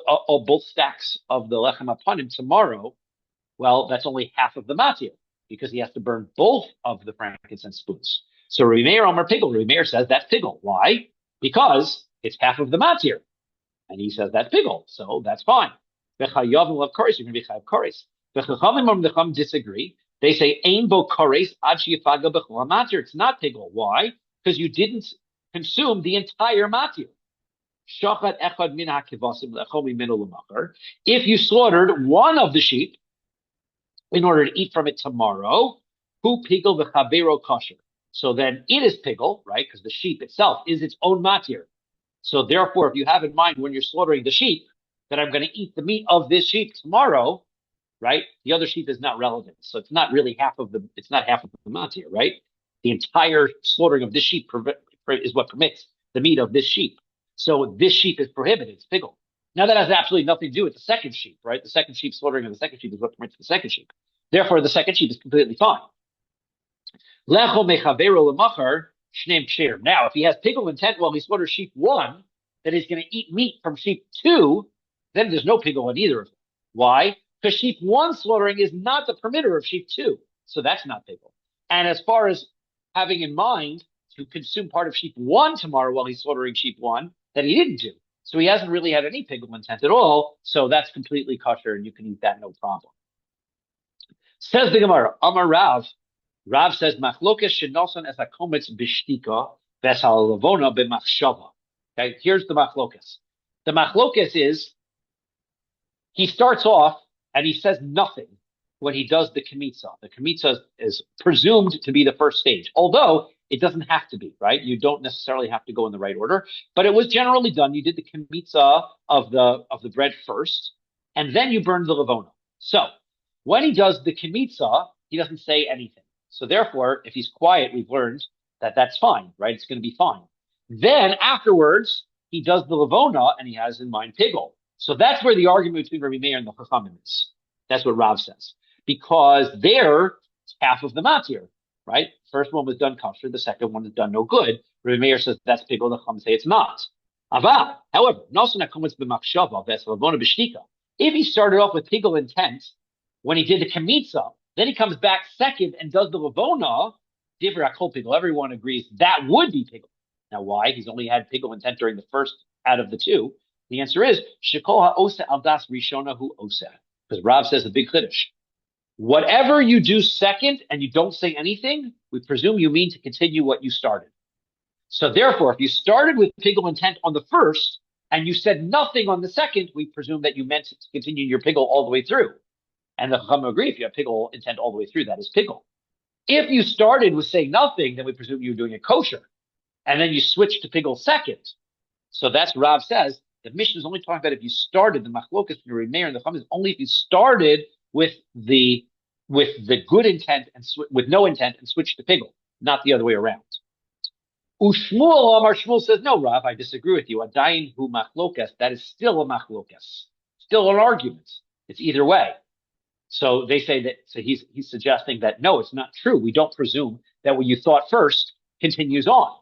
stacks of the lechem apanim tomorrow. Well, that's only half of the matir, because he has to burn both of the frankincense spoons. So Rabbi Meir Omer pigul. Rabbi Meir says that's pigul. Why? Because it's half of the matir. And he says that's pigul. So that's fine. V'chayavim of kares, you're going to be chayav kares. The Chachamim disagree. They say ein bo kares ad sheyifaga b'chol matir. It's not pigul. Why? Because you didn't consume the entire matir. Shachat echad min hakivasim lechol mimenu l'machar. If you slaughtered one of the sheep in order to eat from it tomorrow, hu pigul v'chavero kosher. So then it is pigul, right? Because the sheep itself is its own matir. So therefore, if you have in mind when you're slaughtering the sheep that I'm going to eat the meat of this sheep tomorrow, right? The other sheep is not relevant. So it's not really half of the matir, right? The entire slaughtering of this sheep is what permits the meat of this sheep. So this sheep is prohibited. It's pigul. Now that has absolutely nothing to do with the second sheep, right? The second sheep slaughtering of the second sheep is what permits the second sheep. Therefore, the second sheep is completely fine. Lecho mechavero lemachar shneim ksher. Now, if he has pigul intent while he slaughters sheep 1, that he's going to eat meat from sheep 2, then there's no pigul on either of them. Why? Because sheep 1 slaughtering is not the permitter of sheep 2. So that's not pigul. And as far as having in mind to consume part of sheep 1 tomorrow while he's slaughtering sheep 1, that he didn't do. So he hasn't really had any pigul intent at all. So that's completely kosher and you can eat that no problem. Says the Gemara, Amar Rav. Rav says, Machlokes shenosan es hakometz b'shtika Vesal Lavona b'machshava. Okay, here's the machlokas. The machlokas is he starts off and he says nothing when he does the kmitza. The kmitza is presumed to be the first stage, although it doesn't have to be, right? You don't necessarily have to go in the right order, but it was generally done. You did the kmitza of the bread first, and then you burned the levona. So when he does the kmitza, he doesn't say anything. So therefore, if he's quiet, we've learned that that's fine, right? It's going to be fine. Then afterwards, he does the levona and he has in mind pigel. So that's where the argument between Rabbi Meir and the Chachamim is. That's what Rav says. Because there, half of the matir, right? First one was done kosher, the second one is done no good. Rabbi Meir says that's pigel, the Chachamim say it's not. Ava, however, if he started off with pigel intent when he did the kmitza, then he comes back second and does the levona, everyone agrees that would be pigel. Now, why? He's only had pigel intent during the first out of the two. The answer is Shekol ha'osa al das rishona hu osa, because Rav says the big chiddush. Whatever you do second and you don't say anything, we presume you mean to continue what you started. So therefore, if you started with pigel intent on the first and you said nothing on the second, we presume that you meant to continue your pigel all the way through. And the Chachamim agree, if you have pigel intent all the way through, that is pigel. If you started with saying nothing, then we presume you were doing it kosher. And then you switch to pigel second. So that's Rav says, the Mishnah is only talking about if you started the machlokas from Rabbi Meir and the Chachamim is only if you started with the good intent and with no intent and switched to pigel, not the other way around. Ushmuel Amar Shmuel says, no, Rav, I disagree with you. Adayin hu machlokas, that is still a machlokas, still an argument. It's either way. So they say that. So he's suggesting that no, it's not true. We don't presume that what you thought first continues on.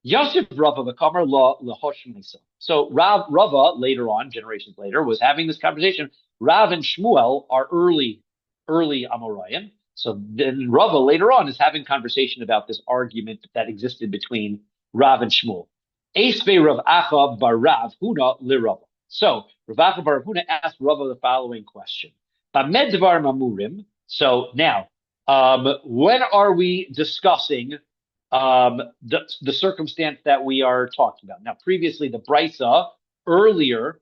Yosef Rava v'Kamar la lahoshmisa. So Rava later on, generations later, was having this conversation. Rav and Shmuel are early Amoraim. So then Rava later on is having conversation about this argument that existed between Rav and Shmuel. Esve Rav Acha bar Rav Huna li Rava. So Rav Acha bar Huna asked Rava the following question: Bamed dvar mamurim. So now, when are we discussing the circumstance that we are talking about? Now, previously, the Brisa earlier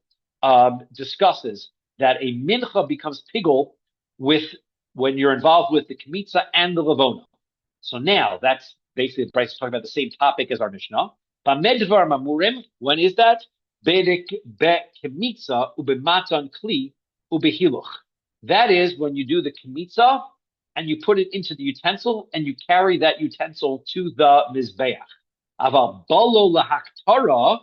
discusses that a mincha becomes pigul when you're involved with the kmitza and the levona. So now that's basically the Brisa talking about the same topic as our Mishnah. Bamedvar mamurim. When is that? Bedek be kmitza ubematan kli ubehiluch. That is when you do the kmitza and you put it into the utensil and you carry that utensil to the mizbeach. Aval balo lahaktara.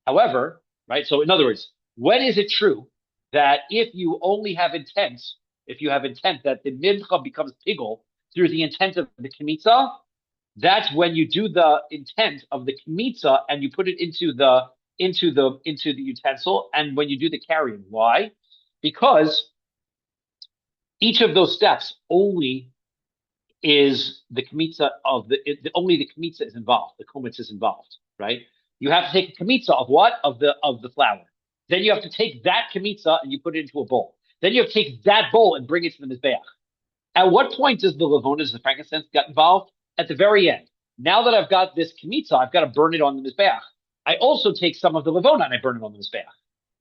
However, right? So in other words, when is it true that if you only have intent, if you have intent that the mincha becomes pigul through the intent of the kmitza, that's when you do the intent of the kmitza and you put it into the utensil, and when you do the carrying. Why? Because each of those steps only is the kmitza only the kmitza is involved. The komitz is involved, right? You have to take a kmitza of what? Of the flour. Then you have to take that kmitza and you put it into a bowl. Then you have to take that bowl and bring it to the mizbeach. At what point does the levonas, the frankincense, get involved? At the very end. Now that I've got this kmitza, I've got to burn it on the mizbeach. I also take some of the levona and I burn it on the mizbeach.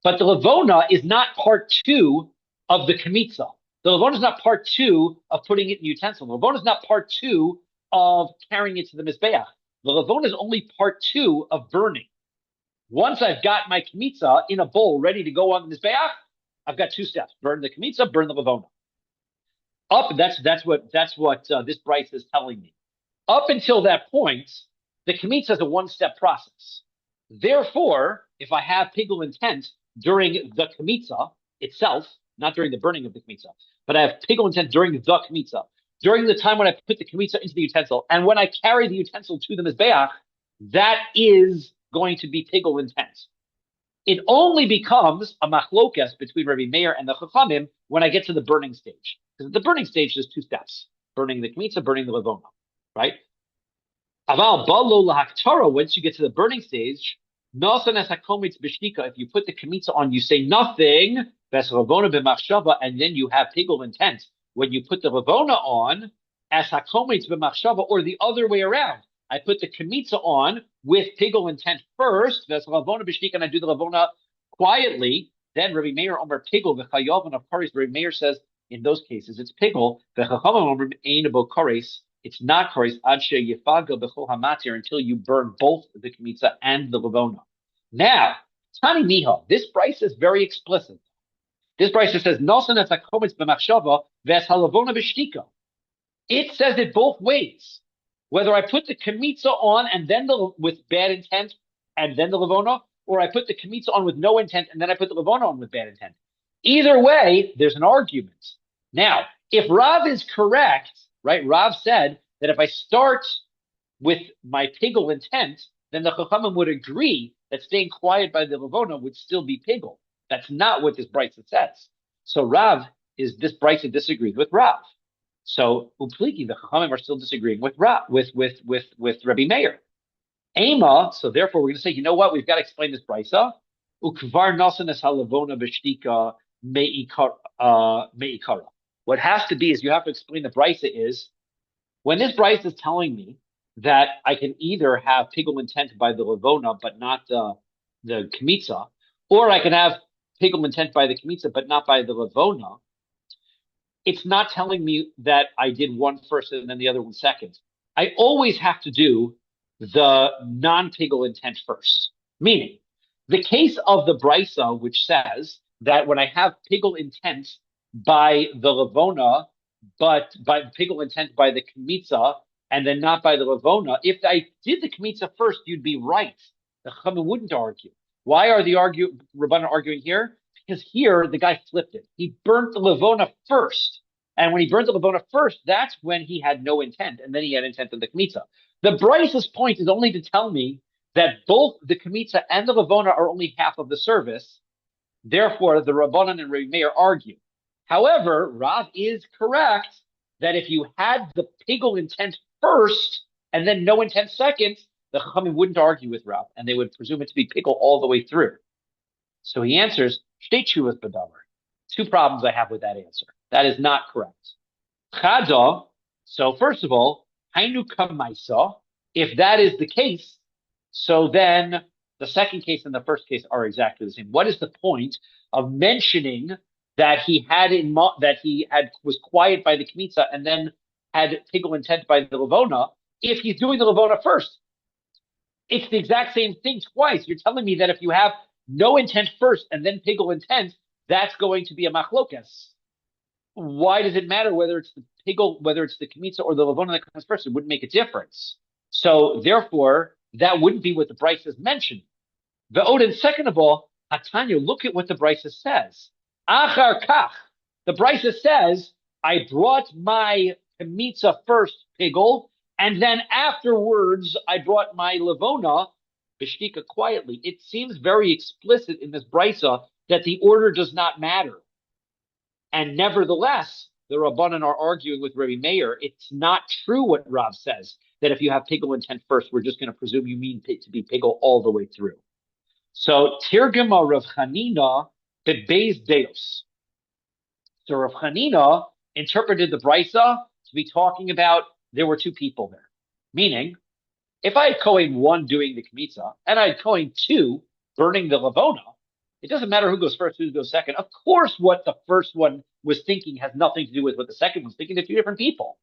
But the levona is not part two of the kmitza. The levona is not part two of putting it in the utensil. The levona is not part two of carrying it to the mizbeach. The levona is only part two of burning. Once I've got my kmitza in a bowl ready to go on the mizbeach, I've got two steps: burn the kmitza, burn the levona. That's what this Bryce is telling me. Up until that point, the kmitza is a one-step process. Therefore, if I have pigul intent during the kmitza itself, not during the burning of the kmitza, but I have pigul intent during the kmitza, during the time when I put the kmitza into the utensil, and when I carry the utensil to the mizbeach, that is going to be pigul intent. It only becomes a machlokas between Rabbi Meir and the Chachamim when I get to the burning stage. Because at the burning stage, there's two steps: burning the kmitza, burning the levona, right? Aval balo lahaktara. Once you get to the burning stage, nasan es hakomitz b'shtika. If you put the kmitza on, you say nothing. Ves levona b'machshava, and then you have pigul intent. When you put the levona on, as hakomitz b'machshava, or the other way around. I put the Kemitza on with Pigel intent first, Ves Lavona B'Shtika, and I do the Lavona quietly. Then Rabbi Meir Omer Pigel v'Chayav and of Kares. Rabbi Meir says in those cases it's Pigel. V'Chachamim Omer Ein Abo Kares. It's not Kares Ad Sheyifaga B'Chol Hamatir until you burn both the Kemitza and the Lavona. Now, Tani Miha, this price is very explicit. This price says Nosan et HaKomitz b'Machshava Ves Halavona B'Shtika. It says it both ways. Whether I put the Kemitza on and then with bad intent and then the Lavona, or I put the Kemitza on with no intent and then I put the Lavona on with bad intent. Either way, there's an argument. Now, if Rav is correct, right? Rav said that if I start with my Pigel intent, then the Chachamim would agree that staying quiet by the Lavona would still be Pigel. That's not what this Brisa says. So this Brisa disagrees with Rav. So Upliki, the Chachamim are still disagreeing with Rabbi Meir. Ema, so therefore we're going to say, you know what? We've got to explain this Brisa. Ukvar nasan es halavona b'shtika me'ikara. What has to be is you have to explain the Brisa is when this Brisa is telling me that I can either have Pigel intent by the Lavona but not the Kemitza, or I can have Pigel intent by the Kemitza but not by the Lavona. It's not telling me that I did one first and then the other one second. I always have to do the non-Pigel intent first. Meaning, the case of the Brisa, which says that when I have Pigel intent by the Lavona, but by Pigel intent by the Kemitza, and then not by the Lavona, if I did the Kemitza first, you'd be right. The Chachamim wouldn't argue. Why are the Rabbanan arguing here? Because here, the guy flipped it. He burnt the Lavona first. And when he burnt the Lavona first, that's when he had no intent. And then he had intent on the Kemitza. The Brisa's point is only to tell me that both the Kemitza and the Lavona are only half of the service. Therefore, the Rabbanan and Rabbi Meir argue. However, Rav is correct that if you had the Pigel intent first and then no intent second, the Chachamim wouldn't argue with Rav, and they would presume it to be Pigel all the way through. So he answers, Shtei tshuvas b'davar. Two problems I have with that answer. That is not correct. Chada, so first of all, hainu kamaisa, if that is the case, so then the second case and the first case are exactly the same. What is the point of mentioning that was quiet by the Kemitza and then had Pigel intent by the Lavona if he's doing the Lavona first? It's the exact same thing twice. You're telling me that if you have no intent first and then Pigel intent, that's going to be a machlokas. Why does it matter whether it's the Pigel, whether it's the Kemitza or the Lavona that comes first? It wouldn't make a difference. So therefore, that wouldn't be what the Brisa mentioned. And second of all, Hatanya, look at what the Brisa says. Achar kach. The Brisa says, I brought my Kemitza first, Pigel, and then afterwards I brought my Lavona, B'shtika, quietly. It seems very explicit in this Brisa that the order does not matter. And nevertheless, the Rabbanan are arguing with Rabbi Meir. It's not true what Rav says, that if you have Pigel intent first, we're just going to presume you mean to be Pigel all the way through. So, Tirgema Rav Chanina bebeis deos. So Rav Chanina interpreted the Brisa to be talking about there were two people there. Meaning, if I had Kohen 1 doing the Kemitza, and I had Kohen 2 burning the Lavona, it doesn't matter who goes first, who goes second. Of course, what the first one was thinking has nothing to do with what the second one's thinking. They're two different people.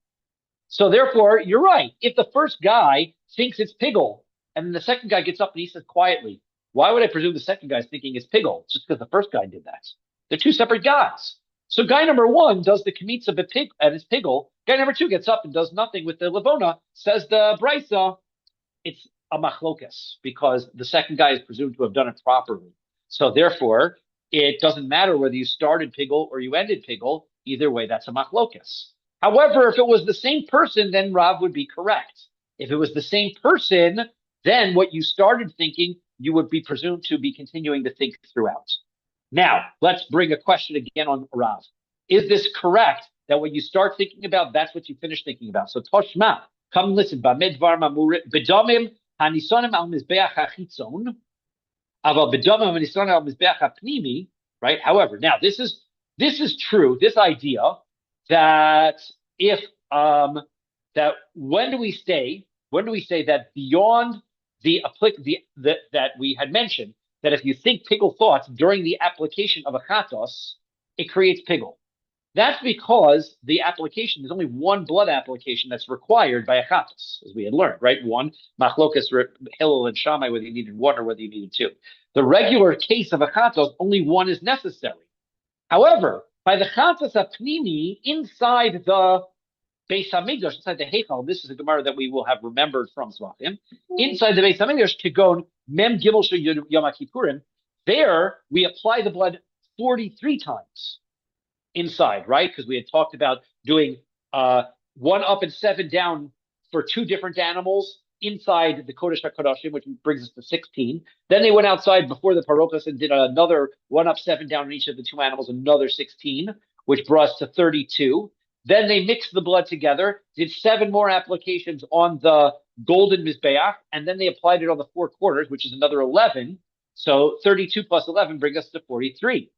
So therefore, you're right. If the first guy thinks it's Pigel, and then the second guy gets up and he says quietly, why would I presume the second guy's thinking it's Pigel? Just because the first guy did that. They're two separate guys. So guy number 1 does the Kemitza and it's Pigel. Guy number 2 gets up and does nothing with the Lavona. Says the Brisa, it's a machlokas because the second guy is presumed to have done it properly. So therefore, it doesn't matter whether you started Pigel or you ended Pigel. Either way, that's a machlokas. However, if it was the same person, then Rav would be correct. If it was the same person, then what you started thinking, you would be presumed to be continuing to think throughout. Now, let's bring a question again on Rav. Is this correct that when you start thinking about, that's what you finish thinking about? So Toshma, come listen. Bamidvar mamurit bedamim hanisonim al mizbeach hachitzon. Right? However, now this is true. This idea that if that when do we stay When do we say that beyond that we had mentioned that if you think pigul thoughts during the application of a chatos, it creates pigul? That's because the application, there's only one blood application that's required by a chatos, as we had learned, right? One, machlokas, Hillel and Shammai, whether you needed one or whether you needed two. The regular case of a chatos, only one is necessary. However, by the chatos apnimi, inside the Beis Hamikdash, inside the Heichal, this is a Gemara that we will have remembered from Zvachim. Inside the Beis Hamikdash, Kigon Mem Gimel Yom Kippurim, there we apply the blood 43 times inside, right? Because we had talked about doing 1 up and 7 down for 2 different animals inside the Kodesh HaKodashim, which brings us to 16. Then they went outside before the Parochas and did another 1 up, 7 down on each of the 2 animals, another 16, which brought us to 32. Then they mixed the blood together, did 7 more applications on the golden Mizbeach, and then they applied it on the 4 quarters, which is another 11. So 32 plus 11 brings us to 43.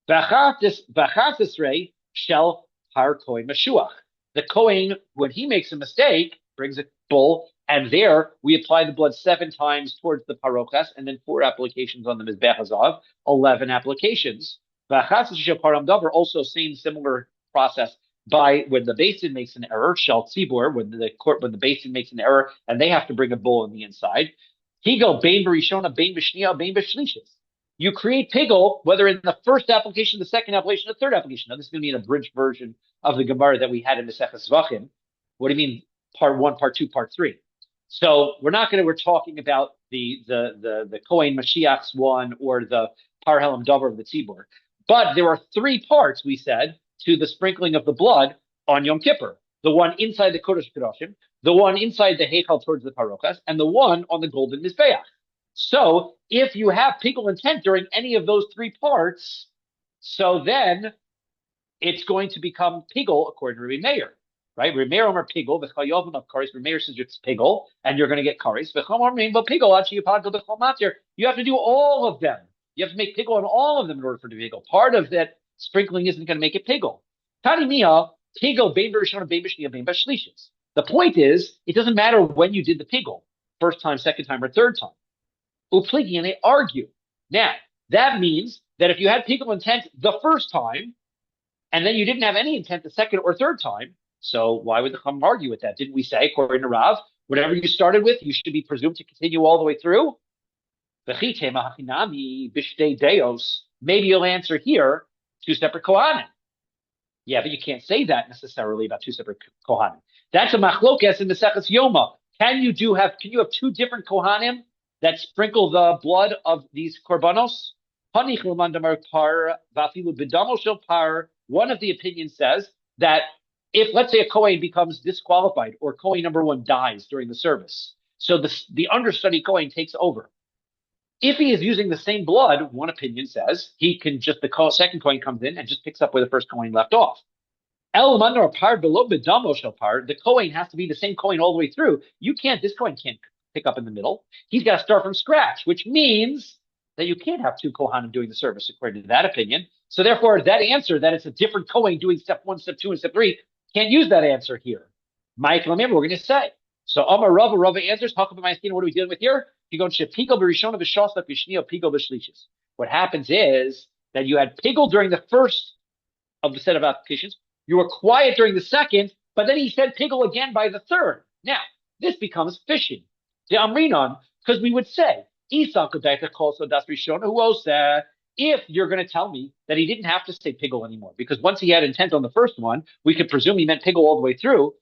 V'achatisrei shel har kohen mashuach. The kohen, when he makes a mistake, brings a bull, and there we apply the blood 7 times towards the parochas, and then 4 applications on the mizbech hazav, 11 applications. V'achatis shel param davar, also similar process. By when the basin makes an error, shel tzibur, when the basin makes an error, and they have to bring a bull on the inside. Higel bein b'rishona, bein b'shniya, bein b'shlishis. You create pigul, whether in the first application, the second application, the third application. Now, this is going to be an abridged version of the Gemara that we had in Maseches Zvachim. What do you mean, part 1, part 2, part 3? So we're talking about the Kohen Mashiach's one or the Par Helam Dover of the Tzibur. But there are 3 parts, we said, to the sprinkling of the blood on Yom Kippur. The one inside the Kodesh Kodashim, the one inside the Heichal towards the Parochas, and the one on the golden Mizbeach. So if you have pigul intent during any of those 3 parts, so then it's going to become pigul according to Rabbi Meir, right? Rabbi Meir omer pigul, v'chayovim of kares. Rabbi Meir says it's pigul, and you're going to get kares. V'chomar meimbo pigul achi yipadgal b'chol matir. You have to do all of them. You have to make pigul on all of them in order for it to be pigul. Part of that sprinkling isn't going to make it pigul. Tani miha pigul bein b'rishon bein b'shniya bein b'shlishis. The point is, it doesn't matter when you did the pigul, first time, second time, or third time. Upligi, and they argue. Now, that means that if you had pigul intent the first time, and then you didn't have any intent the second or third time, so why would the Chum argue with that? Didn't we say, according to Rav, whatever you started with, you should be presumed to continue all the way through? Maybe you'll answer here, 2 separate Kohanim. Yeah, but you can't say that necessarily about 2 separate Kohanim. That's a machlokes in the Maseches Yoma. Can you have 2 different Kohanim that sprinkle the blood of these korbanos? One of the opinions says that if, let's say, a Kohen becomes disqualified or Kohen number 1 dies during the service, so the understudy Kohen takes over. If he is using the same blood, one opinion says he can just, the second Kohen comes in and just picks up where the first Kohen left off. The Kohen has to be the same Kohen all the way through. This Kohen can't pick up in the middle. He's got to start from scratch, which means that you can't have 2 Kohanim doing the service according to that opinion. So therefore, that answer that it's a different Kohen doing step 1, step 2, and step 3, can't use that answer here. Mike, remember, we're going to say. So Amar Rava answers, what are we dealing with here? What happens is that you had pigul during the first of the set of applications. You were quiet during the second, but then he said pigul again by the third. Now, this becomes fishing. The Amrinon, because we would say, if you're going to tell me that he didn't have to say pigul anymore, because once he had intent on the first one, we could presume he meant pigul all the way through.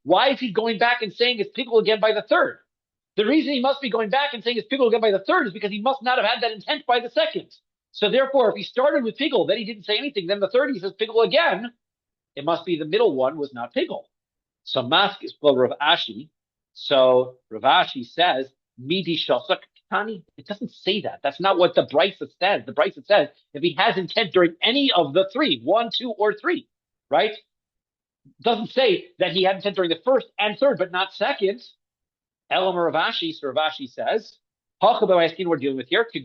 Why is he going back and saying it's pigul again by the third? The reason he must be going back and saying it's pigul again by the third is because he must not have had that intent by the second. So therefore, if he started with pigul, then he didn't say anything, then the third he says pigul again, it must be the middle one was not pigul. So mask is Rav Ashi. So Rav Ashi says, Midi Shosak Tani. It doesn't say that. That's not what the Brisa says. The Brisa says if he has intent during any of the 3, 1, 2, or 3, right? It doesn't say that he had intent during the first and third, but not second. Elam Rav Ashi, so Rav Ashi says, we're dealing with here. The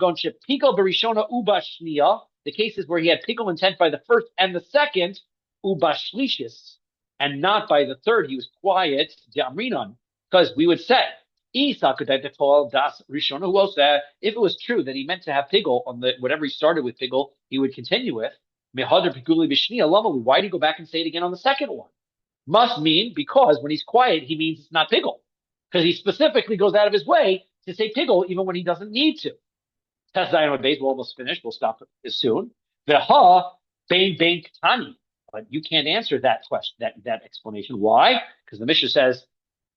cases where he had pigul intent by the first and the second, ubashlishis. and not by the third. He was quiet, because we would say, if it was true that he meant to have pigul on the whatever he started with pigul, he would continue with. Why do you go back and say it again on the second one? Must mean because when he's quiet, he means it's not pigul. Because he specifically goes out of his way to say pigul even when he doesn't need to. Test Zion base, we're almost finished. We'll stop as soon. Veha, bain Tani. But you can't answer that question, that explanation. Why? Because the Mishnah says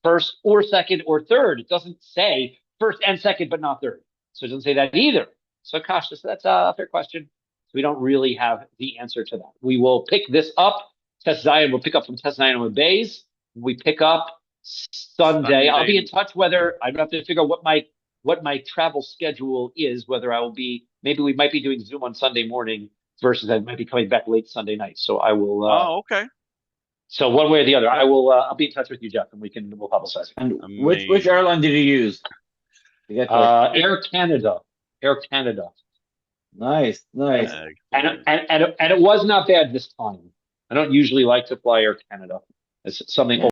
first or second or third. It doesn't say first and second, but not third. So it doesn't say that either. So Kasha, so that's a fair question. So we don't really have the answer to that. We will pick this up. Test Zion, we'll pick up from Test Zion with Bays. We pick up Sunday. I'll be in touch whether I have to figure out what my travel schedule is, whether I will be, maybe we might be doing Zoom on Sunday morning versus I might be coming back late Sunday night. So I will, okay. So one way or the other, I'll be in touch with you, Jeff, and we'll publicize it. And which airline did you use? Air Canada. Air Canada. Nice. And it was not bad this time. I don't usually like to fly Air Canada. It's something